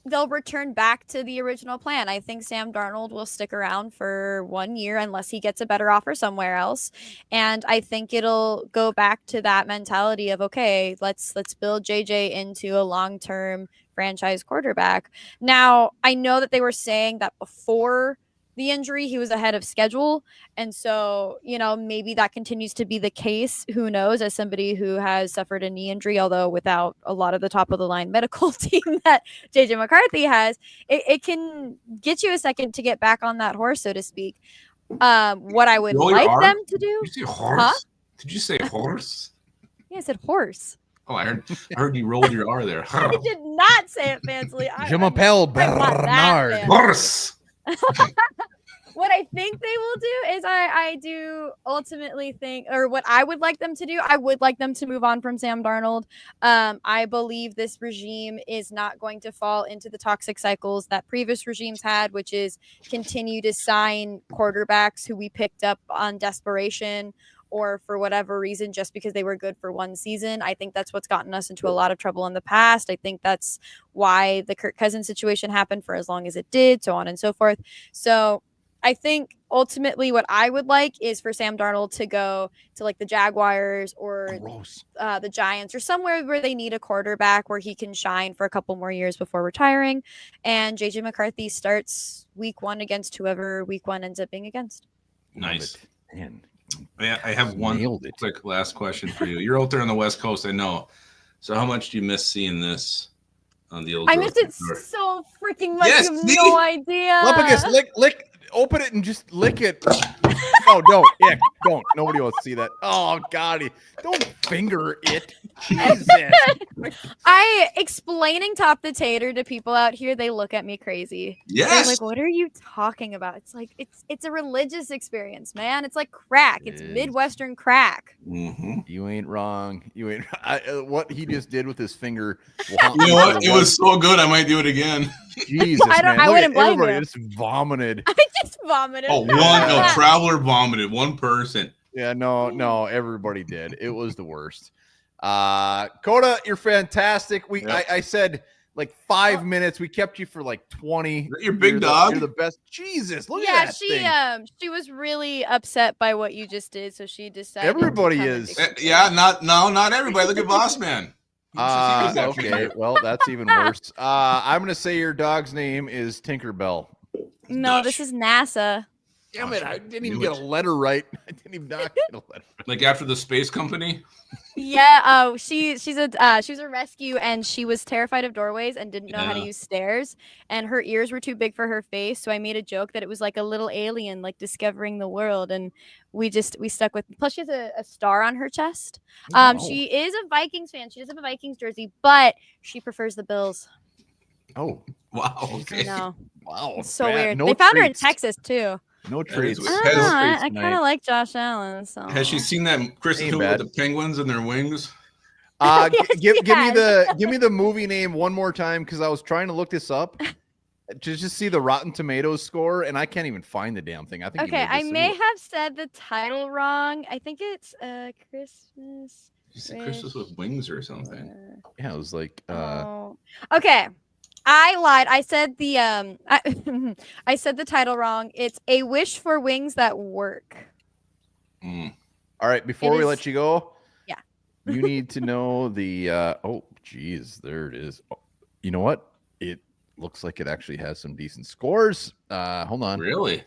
they'll return back to the original plan. I think Sam Darnold will stick around for 1 year unless he gets a better offer somewhere else. And I think it'll go back to that mentality of, okay, let's build JJ into a long-term franchise quarterback. Now, I know that they were saying that before the injury, he was ahead of schedule. And so, maybe that continues to be the case. Who knows? As somebody who has suffered a knee injury, although without a lot of the top of the line medical team that JJ McCarthy has, it can get you a second to get back on that horse, so to speak. What I would like them to do. Did you say horse? Huh? Did you say horse? Yeah, I said horse. Oh, I heard you rolled your R there. I did not say it fancily. Je m'appelle Bernard. Horse. What I think they will do is I do ultimately think, or what I would like them to do, I would like them to move on from Sam Darnold. I believe this regime is not going to fall into the toxic cycles that previous regimes had, which is continue to sign quarterbacks who we picked up on desperation or for whatever reason, just because they were good for one season. I think that's what's gotten us into a lot of trouble in the past. I think that's why the Kirk Cousins situation happened for as long as it did, so on and so forth. So I think ultimately what I would like is for Sam Darnold to go to like the Jaguars or the Giants or somewhere where they need a quarterback where he can shine for a couple more years before retiring. And JJ McCarthy starts week 1 against whoever week 1 ends up being against. Nice. Man. I have one quick last question for you. You're out there on the West Coast, I know. So how much do you miss seeing this on the old? I missed it so freaking much. Yes, you have no idea. Lepagus, lick, open it and just lick it. Oh, don't. Yeah, don't. Nobody wants to see that. Oh, God. Don't finger it. Jesus. I explaining Top the Tater to people out here, they look at me crazy. Yes. They're like, what are you talking about? It's like, it's a religious experience, man. It's like crack. It's Midwestern crack. Mm-hmm. You ain't wrong. What he just did with his finger. You know what? It was so good. I might do it again. Jesus, man. I wouldn't blame you. Just vomited. I just vomited. Oh, traveler vomited. One person. Yeah, no, everybody did. It was the worst. Coda, you're fantastic. I said like 5 minutes. We kept you for like 20. You're big dog. You're the best. Jesus, look at that thing. She was really upset by what you just did, so she decided. Everybody is. Yeah, not everybody. Look at Boss Man. Okay, well, that's even worse. I'm gonna say your dog's name is Tinkerbell. No, this is NASA. Damn it! I didn't even get a letter right. I didn't even not get a letter. Like after the space company. Yeah. She was a rescue, and she was terrified of doorways and didn't know how to use stairs. And her ears were too big for her face, so I made a joke that it was like a little alien, like discovering the world. And we stuck with. Plus, she has a star on her chest. She is a Vikings fan. She does have a Vikings jersey, but she prefers the Bills. Oh, wow. Okay. No. Wow. It's so weird. They found her in Texas too. No treats. I kind of like Josh Allen. So. Has she seen that Chris Hill with the penguins and their wings? Yes, give me the movie name one more time because I was trying to look this up. to just see the Rotten Tomatoes score, and I can't even find the damn thing. I think Okay, I may have said the title wrong. I think it's Christmas. You said Christmas with wings or something. Yeah, it was like. Okay, I lied. I said the I said the title wrong. It's A Wish for Wings That Work. All right, before we let you go, yeah, you need to know the. Oh, geez, there it is. Oh, you know what? It looks like it actually has some decent scores. Hold on. Really?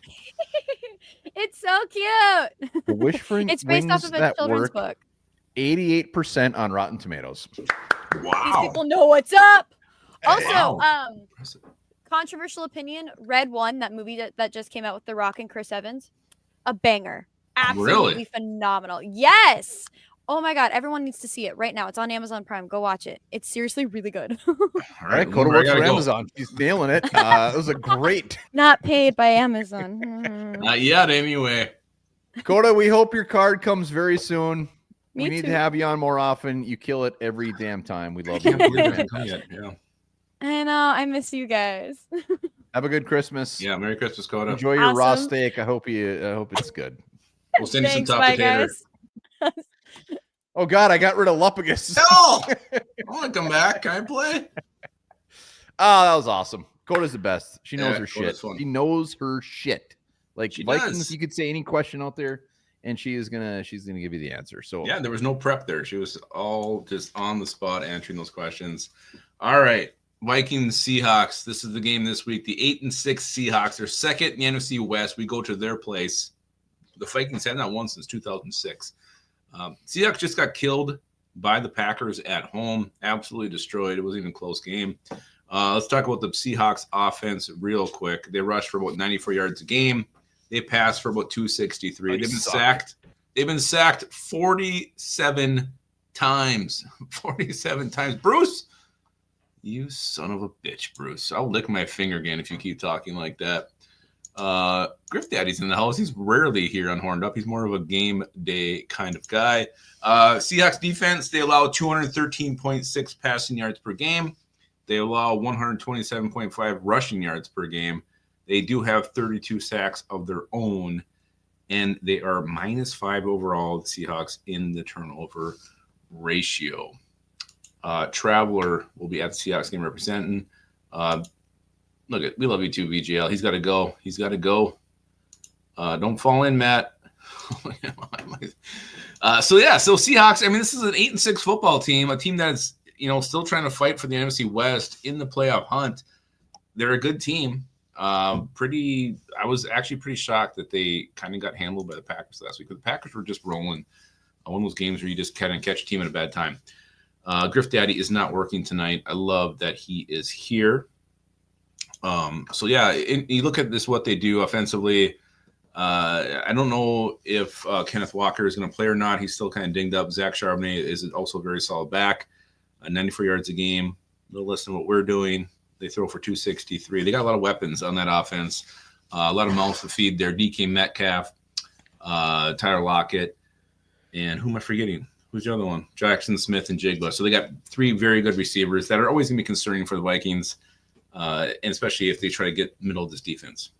It's so cute. The Wish for It's based off of a children's book. 88% on Rotten Tomatoes. Wow. These people know what's up. Also, Wow. Controversial opinion, Red One, that movie that just came out with The Rock and Chris Evans, a banger. Absolutely phenomenal. Yes. Oh my God, everyone needs to see it right now. It's on Amazon Prime. Go watch it. It's seriously really good. All right, Coda works for Amazon. She's nailing it. It was a great. Not paid by Amazon. Not yet, anyway. Coda, we hope your card comes very soon. We need too. to have you on more often. You kill it every damn time. We love I you. can't believe it hasn't come yet. Yeah. I know. I miss you guys. Have a good Christmas. Yeah. Merry Christmas, Coda. Enjoy your raw steak. I hope it's good. We'll send you some Thanks, top bye, potato. guys. Oh God, I got rid of Lupagus. No, I want to come back. Can I play? Oh, that was awesome. Coda's the best. She knows her Coda's shit. fun. She knows her shit. Like She Vikings, does. you could say any question out there, and she's gonna give you the answer. So Yeah, there was no prep there. She was all just on the spot answering those questions. All right, Vikings Seahawks. This is the game this week. The 8-6 Seahawks. They're second in the NFC West. We go to their place. The Vikings have not won since 2006. Seahawks just got killed by the Packers at home. Absolutely destroyed. It wasn't even a close game. Let's talk about the Seahawks offense real quick. They rushed for about 94 yards a game. They passed for about 263. They've been sacked. They've been sacked 47 times. 47 times. Bruce, you son of a bitch, Bruce. I'll lick my finger again if you keep talking like that. Griff Daddy's in the house. He's rarely here on Horned Up. He's more of a game day kind of guy. Seahawks defense, they allow 213.6 passing yards per game. They allow 127.5 rushing yards per game. They do have 32 sacks of their own, and they are -5 overall, the Seahawks, in the turnover ratio. Traveler will be at the Seahawks game representing. We love you too, VGL. He's got to go. Don't fall in, Matt. So Seahawks. I mean, this is an 8-6 football team, a team that's still trying to fight for the NFC West in the playoff hunt. They're a good team. I was actually pretty shocked that they kind of got handled by the Packers last week. The Packers were just rolling. One of those games where you just kind of catch a team at a bad time. Griff Daddy is not working tonight. I love that he is here. You look at this, what they do offensively. I don't know if Kenneth Walker is going to play or not. He's still kind of dinged up. Zach Charbonnet is also a very solid back. 94 yards a game, a little less than what we're doing. They throw for 263. They got a lot of weapons on that offense. A lot of mouths to feed there. DK Metcalf, Tyler Lockett, and who am I forgetting? Who's the other one? Jackson Smith and Jigba. So they got 3 very good receivers that are always going to be concerning for the Vikings. And especially if they try to get middle of this defense.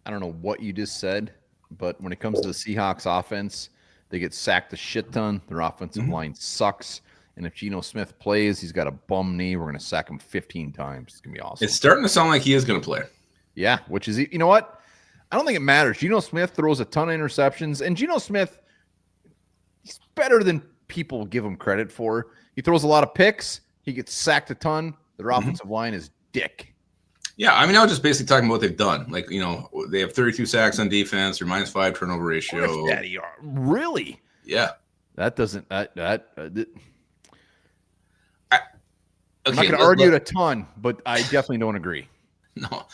I don't know what you just said, but when it comes to the Seahawks offense, they get sacked a shit ton. Their offensive line sucks. And if Geno Smith plays, he's got a bum knee. We're going to sack him 15 times. It's going to be awesome. It's starting to sound like he is going to play. Yeah, which is, you know what? I don't think it matters. Geno Smith throws a ton of interceptions. And Geno Smith, he's better than people give him credit for. He throws a lot of picks. He gets sacked a ton. Their offensive line is dick. Yeah, I mean, I was just basically talking about what they've done. Like, they have 32 sacks on defense. They're -5 turnover ratio. Daddy, really? Yeah. That doesn't. I'm Okay, not going to argue it a ton, but I definitely don't agree. No.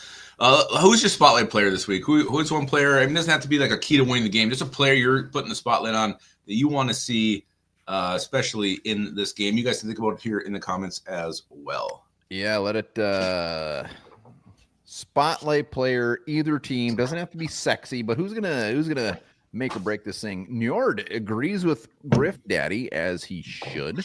Who's your spotlight player this week? Who's one player? I mean, it doesn't have to be like a key to winning the game. Just a player you're putting the spotlight on that you want to see, especially in this game. You guys can think about it here in the comments as well. Yeah, let it spotlight player, either team. Doesn't have to be sexy, but who's gonna make or break this thing? Njord agrees with Griff Daddy, as he should.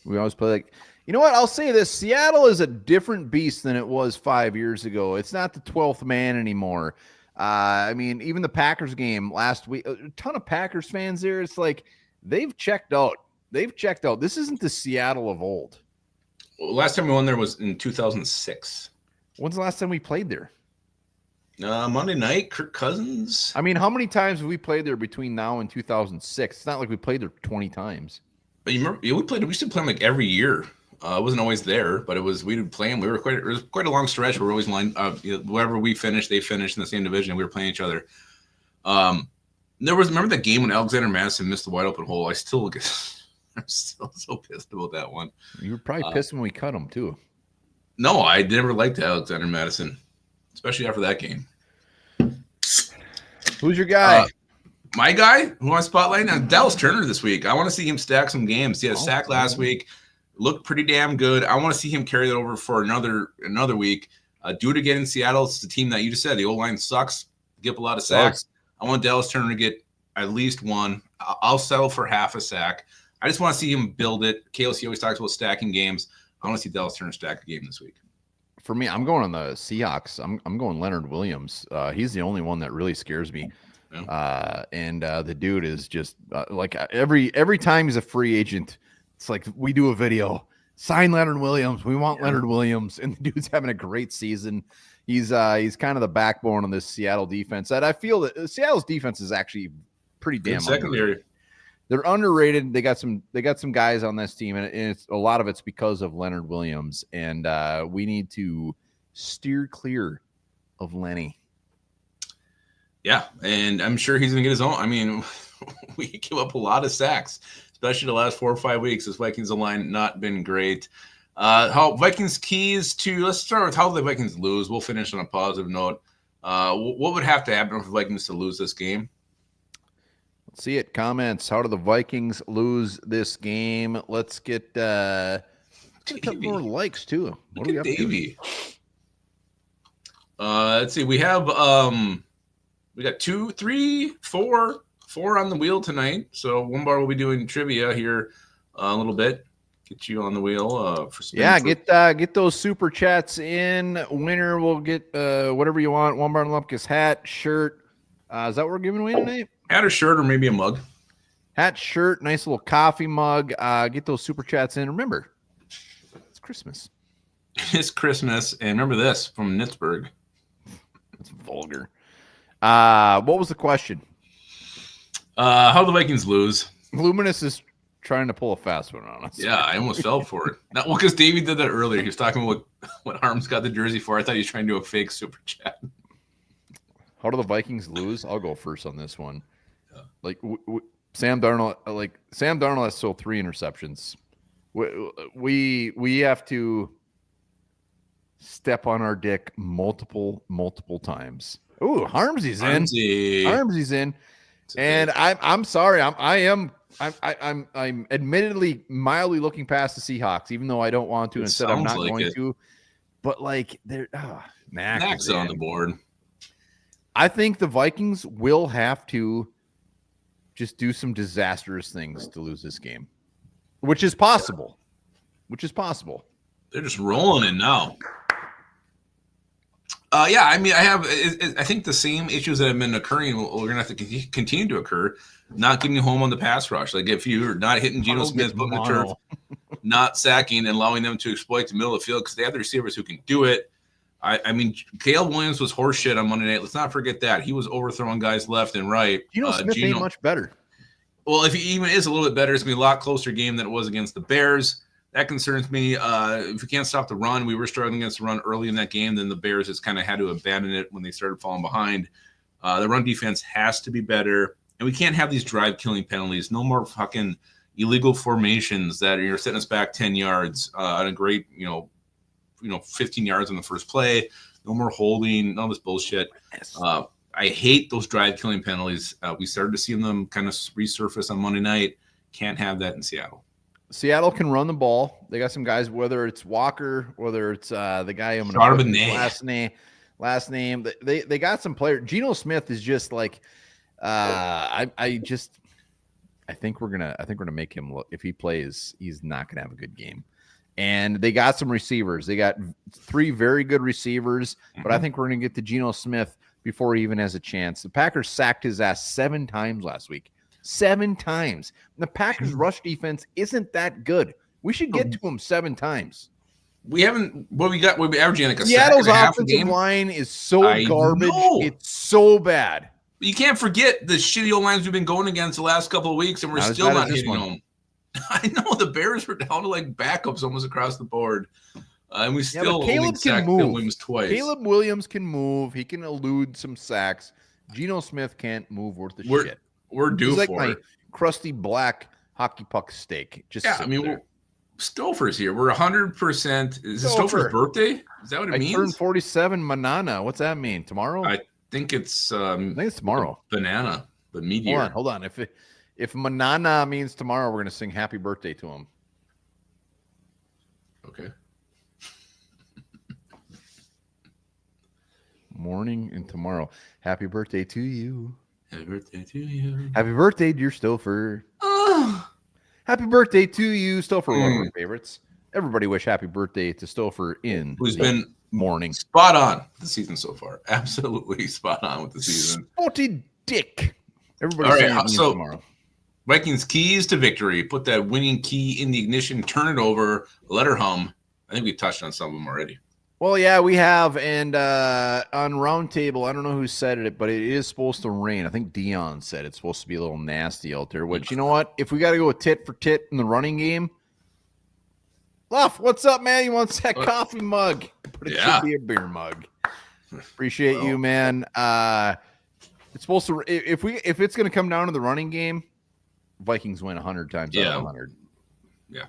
We always play like, you know what? I'll say this: Seattle is a different beast than it was 5 years ago. It's not the 12th man anymore. I mean, even the Packers game last week, a ton of Packers fans there. It's like they've checked out. They've checked out. This isn't the Seattle of old. Well, last time we won there was in 2006. When's the last time we played there? Monday night, Kirk Cousins. I mean, how many times have we played there between now and 2006? It's not like we played there 20 times. But you remember, we used to play them like every year. It wasn't always there, but we would play them. It was quite a long stretch. We were always lined up. Wherever we finished, they finished in the same division. We were playing each other. Remember that game when Alexander Madison missed the wide open hole? I'm still so pissed about that one. You were probably pissed when we cut him too. No, I never liked Alexander Madison, especially after that game. Who's your guy? My guy who I'm spotlighting now, Dallas Turner this week. I want to see him stack some games. He had a sack last week, looked pretty damn good. I want to see him carry that over for another week. Do it again in Seattle. It's the team that you just said. The O-line sucks. Give up a lot of sacks. I want Dallas Turner to get at least one. I'll settle for half a sack. I just want to see him build it. KLC always talks about stacking games. I want to see Dallas Turner stack a game this week. For me, I'm going on the Seahawks. I'm going Leonard Williams. He's the only one that really scares me. Yeah. And the dude is just like every time he's a free agent, it's like we do a video, sign Leonard Williams. We want Leonard Williams, and the dude's having a great season. He's kind of the backbone of this Seattle defense. And I feel that Seattle's defense is actually pretty damn secondary. They're underrated. They got some guys on this team, and it's a lot of it's because of Leonard Williams. And we need to steer clear of Lenny. Yeah, and I'm sure he's going to get his own. I mean, we give up a lot of sacks, especially the last 4 or 5 weeks. This Vikings line not been great. How Vikings keys to, let's start with how the Vikings lose. We'll finish on a positive note. What would have to happen for the Vikings to lose this game? Let's see it. Comments. How do the Vikings lose this game? Let's get a couple more likes too. What do we have Davey? Let's see. We have we got 2, 3, 4 on the wheel tonight. So one bar will be doing trivia here a little bit. Get you on the wheel for some. Yeah, get those super chats in. Winner will get whatever you want. One bar Lumpkus hat, shirt. Is that what we're giving away tonight? Hat or shirt or maybe a mug. Hat, shirt, nice little coffee mug. Get those super chats in. Remember, it's Christmas. It's Christmas, and remember this from Pittsburgh. It's vulgar. What was the question? How the Vikings lose? Luminous is trying to pull a fast one on us. Yeah, I almost fell for it. Well, because Davey did that earlier. He was talking about what Harms got the jersey for. I thought he was trying to do a fake super chat. How do the Vikings lose? I'll go first on this one. Yeah. Like Sam Darnold has still 3 interceptions. We have to step on our dick multiple times. Ooh, Harmsy's in. Harmsy's in. And I'm sorry. I'm admittedly mildly looking past the Seahawks, even though I don't want to. Instead, I'm not going to. But like, they're Mac's on the board. I think the Vikings will have to just do some disastrous things to lose this game, which is possible. They're just rolling in now. Yeah, I mean, I think the same issues that have been occurring are going to have to continue to occur. Not getting home on the pass rush. Like if you're not hitting Geno Smith, putting the turf, not sacking and allowing them to exploit the middle of the field because they have the receivers who can do it. I mean, Caleb Williams was horseshit on Monday night. Let's not forget that. He was overthrowing guys left and right. Geno Smith ain't much better. Well, if he even is a little bit better, it's going to be a lot closer game than it was against the Bears. That concerns me. If we can't stop the run, we were struggling against the run early in that game. Then the Bears just kind of had to abandon it when they started falling behind. The run defense has to be better. And we can't have these drive-killing penalties. No more fucking illegal formations that are setting us back 10 yards on a great, 15 yards on the first play. No more holding, all this bullshit. I hate those drive-killing penalties. We started to see them kind of resurface on Monday night. Can't have that in Seattle. Seattle can run the ball. They got some guys, whether it's Walker, whether it's the guy I'm going to put last name. They got some players. Geno Smith is just like I I think we're gonna make him look. If he plays, he's not gonna have a good game. And they got some receivers. They got 3 very good receivers, but I think we're gonna get to Geno Smith before he even has a chance. The Packers sacked his ass 7 times last week. 7 times. And the Packers rush defense isn't that good. We should get to him 7 times. We haven't. What we got? We're averaging like a Seattle's sack and a half a offensive game. line is so garbage. Know. It's so bad. You can't forget the shitty old lines we've been going against the last couple of weeks, and we're Not as still bad not as this hitting one. them. I know the Bears were down to like backups almost across the board, and we Yeah, still but Caleb only can sacked Bill move. Williams twice. Caleb Williams can move. He can elude some sacks. Geno Smith can't move worth a shit. We're due He's like for my it. crusty black hockey puck steak. Just Yeah, I mean, Stouffer's here. We're 100%. Is it Stouffer. Stouffer's birthday? Is that what it I means? turned 47 Manana. What's that mean? Tomorrow? I think it's I think it's tomorrow. banana, the meteor. Hold on. If Manana means tomorrow, we're gonna sing happy birthday to him. Okay. Morning and tomorrow. Happy birthday to you. Happy birthday to you. Happy birthday, dear Stouffer. Oh. Happy birthday to you, Stouffer. One of my favorites. Everybody wish happy birthday to Stouffer in Who's the been morning. spot on the season so far. Absolutely spot on with the season. Spotted dick. Everybody All right, saying it means so- tomorrow. Vikings keys to victory. Put that winning key in the ignition, turn it over, let her hum. I think we touched on some of them already. Well, yeah, we have. And on Roundtable, I don't know who said it, but it is supposed to rain. I think Dion said it's supposed to be a little nasty out there, which, you know what? If we got to go tit for tit in the running game, Luff, what's up, man? You want that coffee mug? But it Yeah. should be a beer mug. Appreciate you, man. It's supposed to. If it's going to come down to the running game, Vikings win 100 times out of 100. Yeah.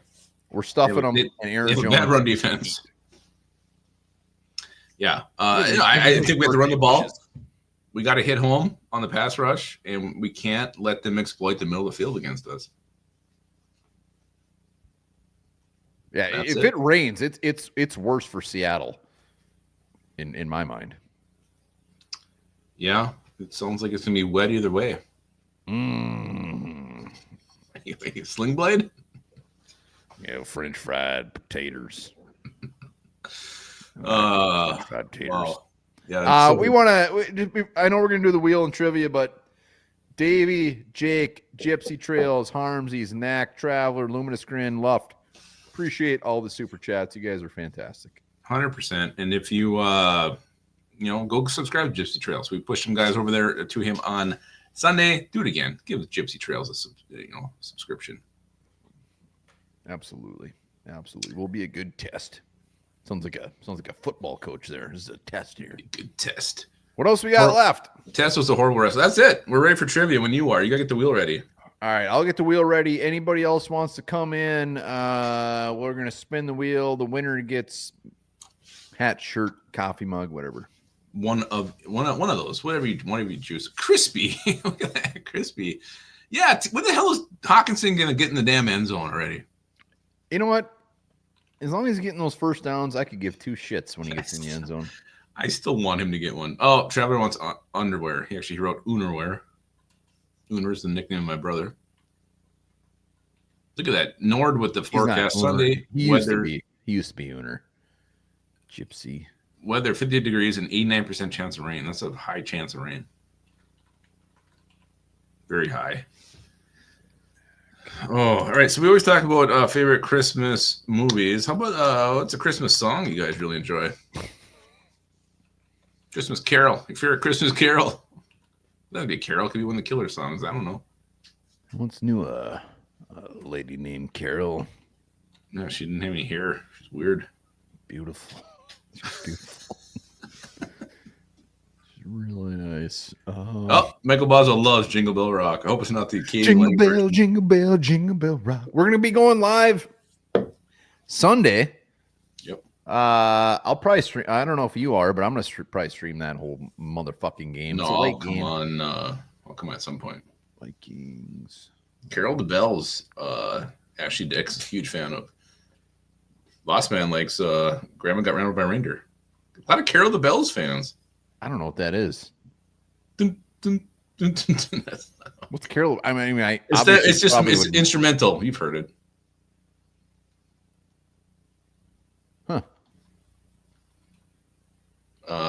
We're stuffing them, and They Aaron have a Jones. bad run defense. Yeah. I think we have to run the ball. We got to hit home on the pass rush, and we can't let them exploit the middle of the field against us. Yeah, That's if it. it rains, it's worse for Seattle. In my mind. Yeah. It sounds like it's going to be wet either way. Sling blade? Yeah, French fried potatoes. Wow. Fried taters. Yeah. We want to. I know we're gonna do the wheel and trivia, but Davey, Jake, Gypsy Trails, Harmsies, Knack, Traveler, Luminous Grin, Luft. Appreciate all the super chats. You guys are fantastic. 100%. And if you, go subscribe to Gypsy Trails. We push some guys over there to him on Sunday. Do it again. Give Gypsy Trails a subscription. Absolutely. We'll be a good test. Sounds like a football coach there. This is a test here. Good test. What else we got left? Test was a horrible rest. That's it. We're ready for trivia when you are. You got to get the wheel ready. All right, I'll get the wheel ready. Anybody else wants to come in? We're gonna spin the wheel. The winner gets hat, shirt, coffee mug, whatever. One of those. Whatever you choose. Crispy. Look at that. Crispy. Yeah. When the hell is Hawkinson gonna get in the damn end zone already? You know what? As long as he's getting those first downs, I could give 2 shits when he gets in the end zone. I still want him to get one. Oh, Traveler wants underwear. He wrote Unerwear. Uner is the nickname of my brother. Look at that. Nord with the forecast Sunday. He used to be Uner. Gypsy. Weather 50 degrees and 89% chance of rain. That's a high chance of rain. Very high. Oh, all right. So we always talk about favorite Christmas movies. How about what's a Christmas song you guys really enjoy? Christmas Carol. Your favorite Christmas Carol? That'd be a Carol. Could be one of the Killer songs. I don't know. I once knew a lady named Carol. No, she didn't have any hair. She's weird. Beautiful. She's beautiful. She's really nice. Oh, Michael Boswell loves Jingle Bell Rock. I hope it's not the Katie Jingle Lang bell, version. jingle bell, jingle bell rock. We're gonna be going live Sunday. Yep. I'll probably stream. I don't know if you are, but I'm gonna probably stream that whole motherfucking game. No, It's a late I'll come game. on. I'll come at some point. Vikings. Carol the Bells. Ashley Dix, huge fan of. Boss Man likes Grandma Got Ran Over by a Reindeer. A lot of Carol the Bells fans. I don't know what that is. Dun, dun, What's Carol? I mean, it's instrumental. You've heard it. Huh.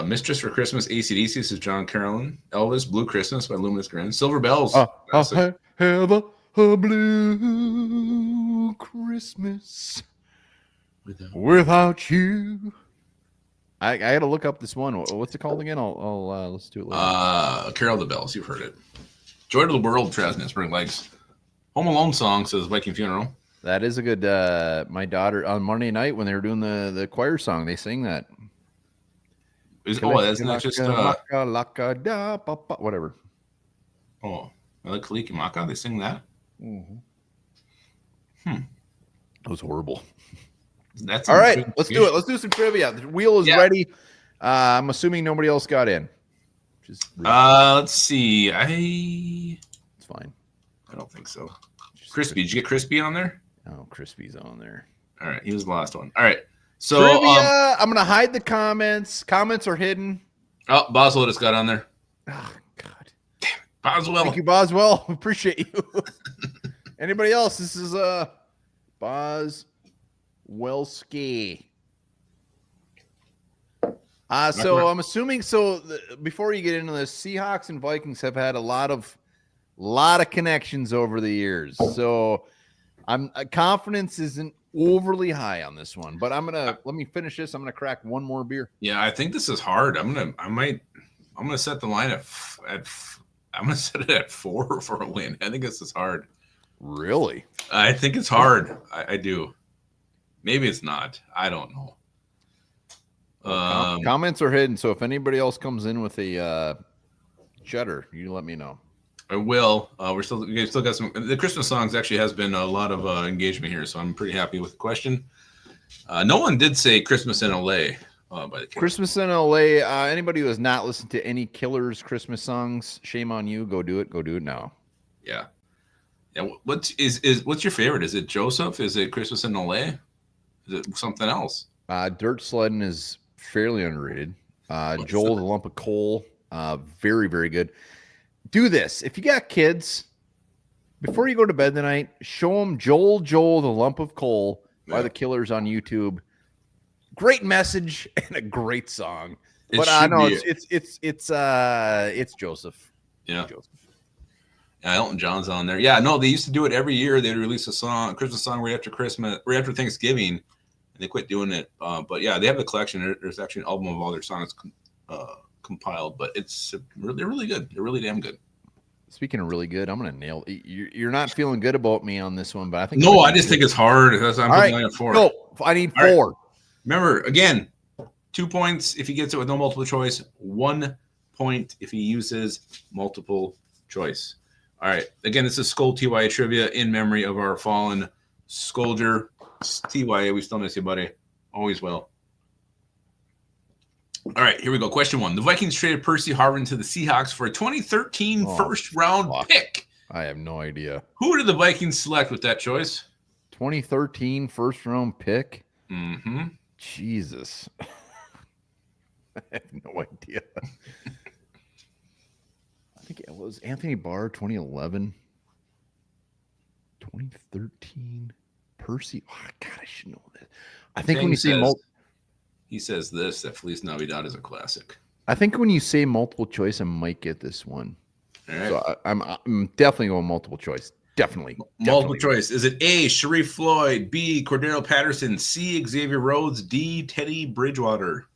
Mistress for Christmas, AC/DC. This is John Carolyn. Elvis, Blue Christmas by Luminous Grin. Silver Bells. I have a blue Christmas without you. I got to look up this one. What's it called again? Let's do it later. Carol of the Bells. You've heard it. Joy to the World, Trasnet Spring Lakes. Home Alone song says Viking Funeral. That is a good. My daughter on Monday night when they were doing the choir song, they sang that. Isn't that just whatever? Oh, I like Kaliki Maka. They sing that. Mm-hmm. That was horrible. That's all right. Let's do it. Let's do some trivia. The wheel is ready. I'm assuming nobody else got in. Let's see. It's fine. I don't think so. Crispy. Did you get Crispy on there? Oh, Crispy's on there. All right. He was the last one. All right. So trivia, I'm gonna hide the comments. Comments are hidden. Oh, Boswell just got on there. Oh God. Damn it. Boswell. Thank you, Boswell. Appreciate you. Anybody else? This is Boswellski. So I'm assuming before you get into this, Seahawks and Vikings have had a lot of connections over the years. So confidence isn't overly high on this one, but let me finish this. I'm gonna crack one more beer. Yeah, I think this is hard. I'm gonna set the line I'm gonna set it at 4 for a win. I think this is hard. Really? I think it's hard. I do. Maybe it's not. I don't know. Comments are hidden, so if anybody else comes in with a cheddar, you let me know. I will. We still got some. The Christmas songs actually has been a lot of engagement here, so I'm pretty happy with the question. No one did say Christmas in LA. By the Christmas in LA. Anybody who has not listened to any Killers Christmas songs, shame on you. Go do it. Go do it now. Yeah. Yeah. What's your favorite? Is it Joseph? Is it Christmas in LA? Is it something else? Dirt Sledding is fairly underrated. Joel the Lump of Coal, very, very good. Do this. If you got kids, before you go to bed tonight, show them Joel the Lump of Coal by the Killers on YouTube. Great message and a great song. But I know it's Joseph. Yeah. Joseph. Yeah, Elton John's on there. Yeah, no, they used to do it every year. They'd release a Christmas song right after Thanksgiving, and they quit doing it. But yeah, they have a collection. There's actually an album of all their songs compiled, but they're really good. They're really damn good. Speaking of really good, I'm gonna nail it. You're not feeling good about me on this one, but I think I just think it's hard. That's I'm putting it 4. No, I need 4. Right. Remember, again, 2 points if he gets it with no multiple choice. 1 point if he uses multiple choice. All right. Again, this is Skull TYA trivia in memory of our fallen Scolder. TYA, we still miss you, buddy. Always will. All right, here we go. Question 1. The Vikings traded Percy Harvin to the Seahawks for a 2013 first-round pick. I have no idea. Who did the Vikings select with that choice? 2013 first-round pick? Mm-hmm. Jesus. I have no idea. I think it was Anthony Barr, 2011. 2013. Percy. Oh, God, I should know this. I think when you say he says this, that Feliz Navidad is a classic. I think when you say multiple choice, I might get this one. All right. So I'm definitely going multiple choice. Definitely. Multiple choice. Is it A, Sharif Floyd, B, Cordero Patterson, C, Xavier Rhodes, D, Teddy Bridgewater?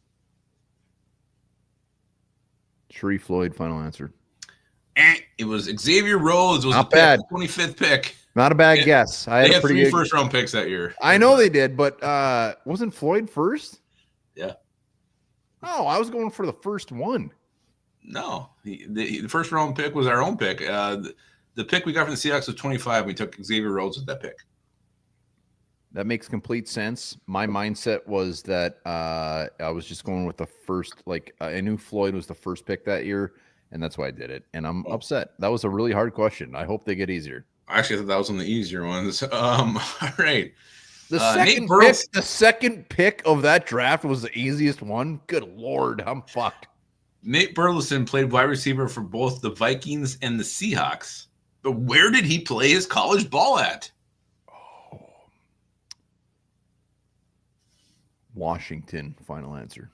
Sharif Floyd, final answer. It was Xavier Rhodes. Was not bad. 25th pick. Not a bad guess. They had 3 first-round picks that year. I know they did, but wasn't Floyd first? Yeah. Oh, I was going for the first one. No, the first-round pick was our own pick. The pick we got from the Seahawks was 25. We took Xavier Rhodes with that pick. That makes complete sense. My mindset was that I was just going with the first. I knew Floyd was the first pick that year, and that's why I did it. And I'm upset. That was a really hard question. I hope they get easier. Actually, I thought that was one of the easier ones. All right. The second pick of that draft was the easiest one. Good Lord, I'm fucked. Nate Burleson played wide receiver for both the Vikings and the Seahawks. But where did he play his college ball at? Washington, final answer.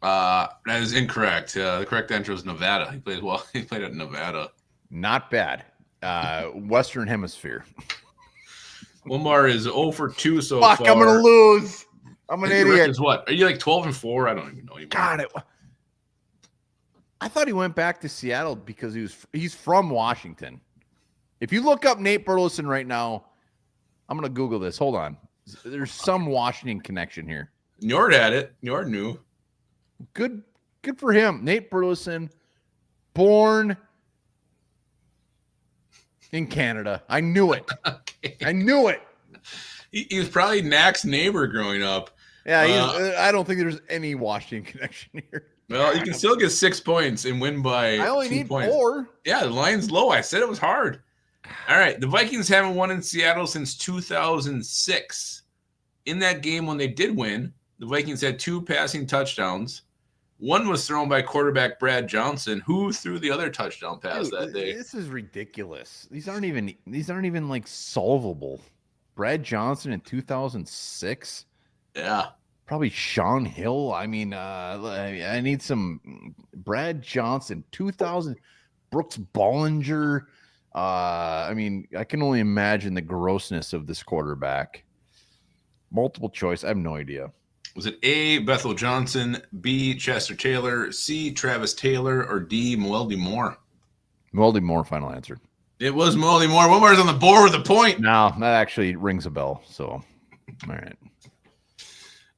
That is incorrect. The correct answer was Nevada. He played at Nevada. Not bad. Western Hemisphere. One more is 0 for 2 so Fuck, far. I'm going to lose. I'm an Your idiot. record's what? Are you like 12-4? I don't even know anymore. God, I thought he went back to Seattle because he's from Washington. If you look up Nate Burleson right now, I'm going to Google this. Hold on. There's some Washington connection here. Njord had it. Njord knew. Good for him. Nate Burleson, born in Canada. I knew it. Okay. I knew it. He was probably Knack's neighbor growing up. Yeah, I don't think there's any Washington connection here. Well, you can still get 6 points and win by I only 2 need points. 4. Yeah, the line's low. I said it was hard. All right. The Vikings haven't won in Seattle since 2006. In that game when they did win, the Vikings had 2 passing touchdowns. One was thrown by quarterback Brad Johnson, who threw the other touchdown pass that day. This is ridiculous. These aren't even like solvable. Brad Johnson in 2006. Yeah. Probably Sean Hill. I mean, I need some Brad Johnson, 2000, Brooks Bollinger. I mean, I can only imagine the grossness of this quarterback. Multiple choice. I have no idea. Was it A, Bethel Johnson, B, Chester Taylor, C, Travis Taylor, or D, Mwelde Moore? Mwelde Moore, final answer. It was Mwelde Moore. One more's on the board with a point. No, that actually rings a bell. So, all right.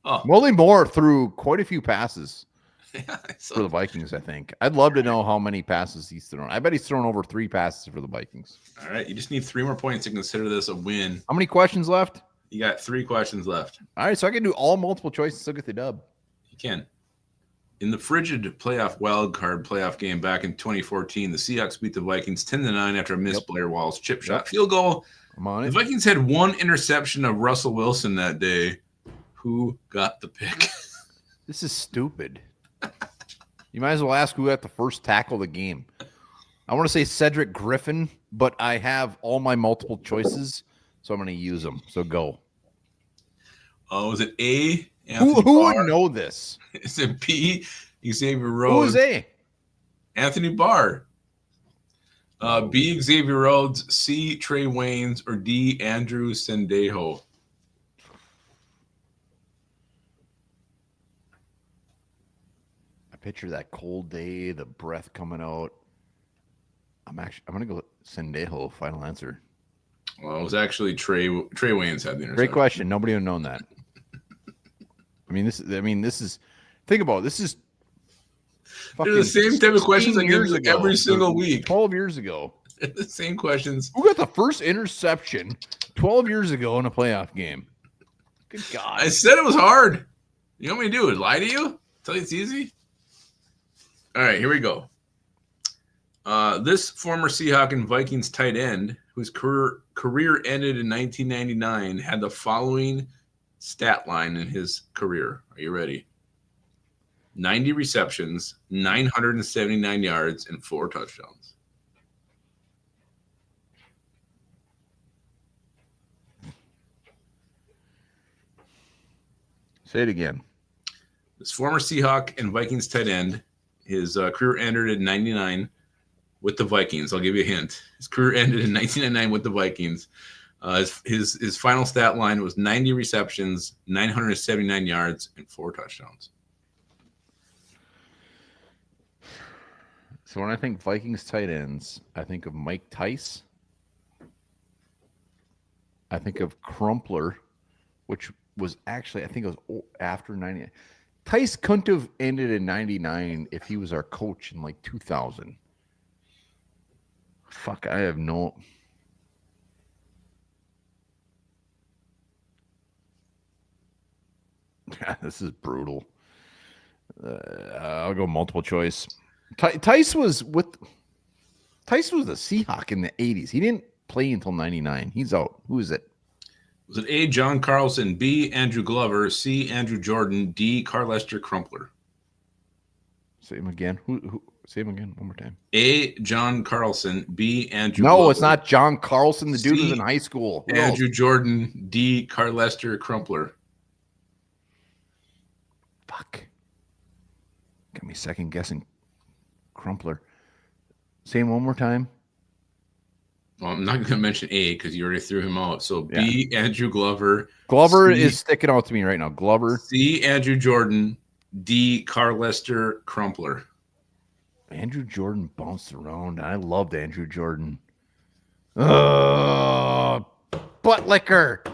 Oh. Mwelde Moore threw quite a few passes Yeah, for the Vikings, I think. I'd love to know how many passes he's thrown. I bet he's thrown over 3 passes for the Vikings. All right. You just need 3 more points to consider this a win. How many questions left? You got 3 questions left. All right, so I can do all multiple choice and still get the dub. You can. In the frigid playoff wildcard playoff game back in 2014, the Seahawks beat the Vikings 10-9 after a missed Blair Walls chip shot field goal. I'm on The it. Vikings had 1 interception of Russell Wilson that day. Who got the pick? This is stupid. You might as well ask who got the first tackle of the game. I want to say Cedric Griffin, but I have all my multiple choices, so I'm going to use them. So go. Was it A? Who would know this? Is it B? Xavier Who Rhodes. is A? Anthony Barr. B. Xavier Rhodes. C. Trey Waynes. Or D. Andrew Sendejo. I picture that cold day, the breath coming out. I'm going to go Sendejo, final answer. Well, it was actually Trey Waynes had the interception. Great question. Nobody would have known that. This is think about it. This is They're the same type of questions I give years you ago. every single week. 12 years ago. The same questions. Who got the first interception 12 years ago in a playoff game? Good God. I said it was hard. You know what me to do? Lie to you? Tell you it's easy? All right, here we go. This former Seahawk and Vikings tight end, whose career ended in 1999, had the following stat line in his career. Are you ready? 90 receptions, 979 yards, and 4 touchdowns. Say it again. This former Seahawk and Vikings tight end, his career ended in 99 with the Vikings. I'll give you a hint. His career ended in 1999 with the Vikings. His final stat line was 90 receptions, 979 yards, and 4 touchdowns. So when I think Vikings tight ends, I think of Mike Tice. I think of Crumpler, which was actually, I think it was after 99. Tice couldn't have ended in 99 if he was our coach in like 2000. Fuck, I have no... Yeah, this is brutal. I'll go multiple choice. Tice was a Seahawk in the 80s. He didn't play until 99. He's out. Who is it? Was it A, John Carlson, B, Andrew Glover, C, Andrew Jordan, D, Carlester Crumpler? Say him again. Who? Say him again one more time. A. John Carlson. B. Andrew. No, Glover. it's not John Carlson. The dude C, was in high school. Who Andrew else? Jordan. D. Carlester Crumpler. Fuck. Got me second guessing. Crumpler. Say him one more time. Well, I'm not going to mention A because you already threw him out. So B. Andrew Glover. Glover C, is sticking out to me right now. Glover. C. Andrew Jordan. D. Carlester Crumpler. Andrew Jordan bounced around. I loved Andrew Jordan. Butt liquor.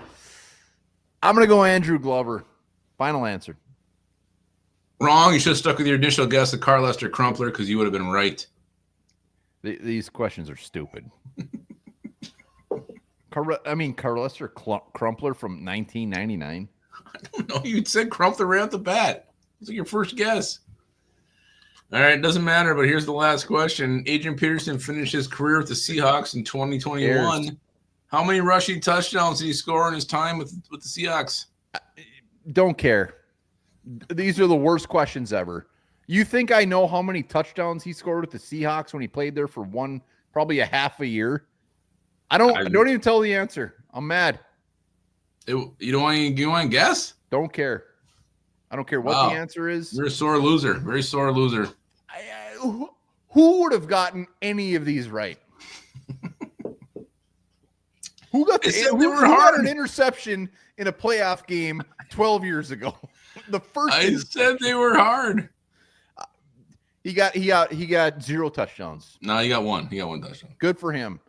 I'm going to go Andrew Glover. Final answer. Wrong. You should have stuck with your initial guess of Carlester Crumpler because you would have been right. These questions are stupid. Carlester Crumpler from 1999. I don't know. You said Crumpler right off the bat. It's like your first guess. All right, doesn't matter, but here's the last question. Adrian Peterson finished his career with the Seahawks in 2021. How many rushing touchdowns did he score in his time with the Seahawks? Don't care. These are the worst questions ever. You think I know how many touchdowns he scored with the Seahawks when he played there for probably a half a year? I don't even tell the answer. I'm mad. You don't want to guess? Don't care. I don't care what the answer is. You're a sore loser. Very sore loser. Who would have gotten any of these right? Who got an interception in a playoff game 12 years ago? I said they were hard. He got 0 touchdowns. No, he got one. He got 1 touchdown. Good for him.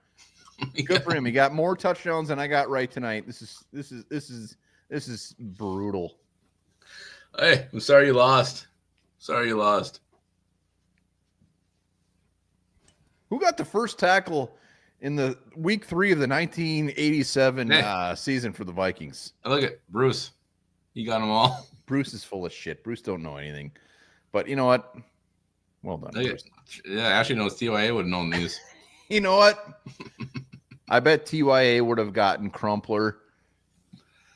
Good for him. He got more touchdowns than I got right tonight. This is brutal. Hey, I'm sorry you lost. Who got the first tackle in the week 3 of the 1987 season for the Vikings? Look at Bruce. He got them all. Bruce is full of shit. Bruce don't know anything. But you know what? Well done, Bruce. Yeah, Ashley knows TYA would have known these. You know what? I bet TYA would have gotten Crumpler.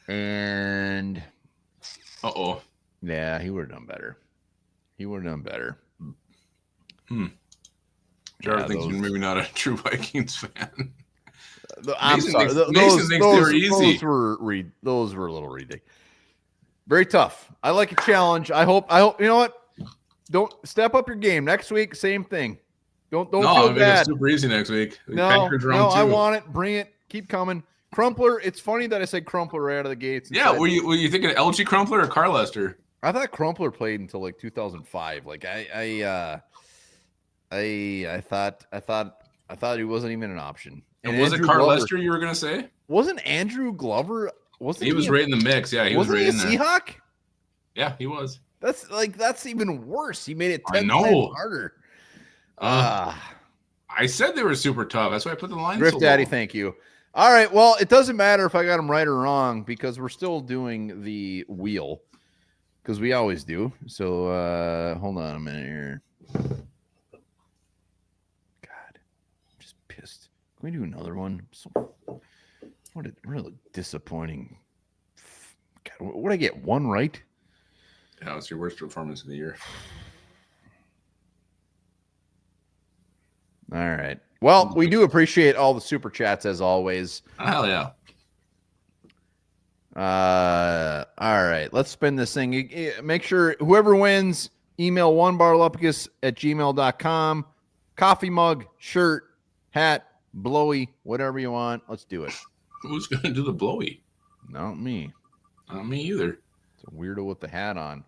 And yeah, he would have done better. Jared thinks you're maybe not a true Vikings fan. I'm sorry. Mason thinks they were easy. Those were a little ridiculous. Very tough. I like a challenge. I hope you know what? Don't step up your game next week. Same thing. Don't feel bad. Super easy next week. No, I want it. Bring it. Keep coming. Crumpler. It's funny that I said Crumpler right out of the gates. Yeah. Were you thinking LG Crumpler or Carlester? I thought Crumpler played until like 2005. Like I thought he wasn't even an option. And was it Carlester you were gonna say? Wasn't Andrew Glover? He was right in the mix. Yeah, he was right in there. Seahawk? Yeah, he was. That's even worse. He made it 10 times harder. I said they were super tough. That's why I put the line. Griff Daddy, thank you. All right. Well, it doesn't matter if I got them right or wrong because we're still doing the wheel because we always do. So hold on a minute here. God, I'm just pissed. Can we do another one? What a really disappointing. God, what did I get? 1 right? Yeah, it's your worst performance of the year. All right. Well, we do appreciate all the super chats as always. Hell yeah. All right. Let's spin this thing. Make sure whoever wins, email onebarlupicus@gmail.com. Coffee mug, shirt, hat, blowy, whatever you want. Let's do it. Who's going to do the blowy? Not me. Not me either. It's a weirdo with the hat on.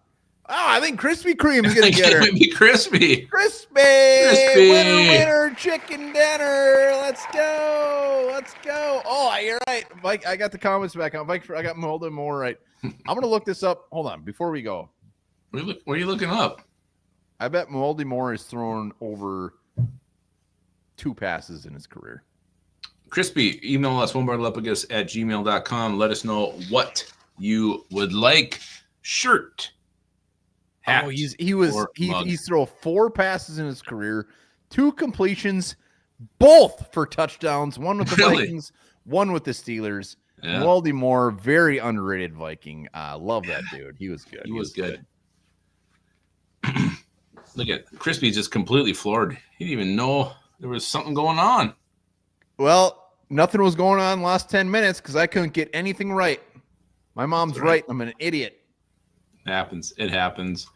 Oh, I think Krispy Kreme is going to get her. It be crispy. Crispy. Winner, chicken dinner. Let's go. Oh, you're right. Mike, I got the comments back on. Mike, I got Molden Moore right. I'm going to look this up. Hold on. Before we go. What are you looking up? I bet Moldy Moore has thrown over 2 passes in his career. Crispy, email us onebarlupicus@gmail.com. Let us know what you would like. Shirt. Hat, he's thrown 4 passes in his career, 2 completions, both for touchdowns. 1 with the Vikings, 1 with the Steelers. Yeah. Moldy Moore, very underrated Viking. Love that dude. He was good. He was good. Look at Crispy just completely floored. He didn't even know there was something going on. Well, nothing was going on last 10 minutes because I couldn't get anything right. My mom's right. I'm an idiot. It happens. It happens.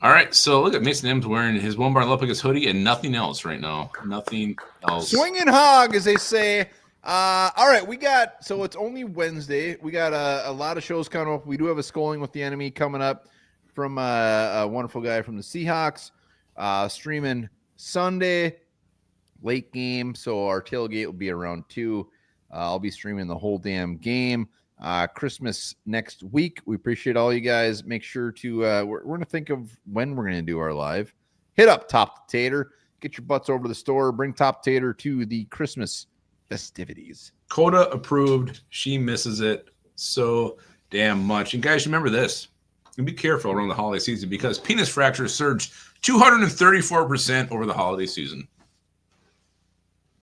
All right, so look at Mason M's wearing his One Bar Olympics hoodie and nothing else right now. Nothing else. Swinging hog, as they say. All right, so it's only Wednesday. We got a lot of shows coming up. We do have a Sculling with the Enemy coming up from a wonderful guy from the Seahawks. Streaming Sunday, late game. So our tailgate will be around 2. I'll be streaming the whole damn game. Christmas next week. We appreciate all you guys. Make sure to we're going to think of when we're going to do our live. Hit up Top Tater. Get your butts over to the store. Bring Top Tater to the Christmas festivities. Coda approved. She misses it so damn much. And guys, remember this. And be careful around the holiday season because penis fractures surged 234% over the holiday season.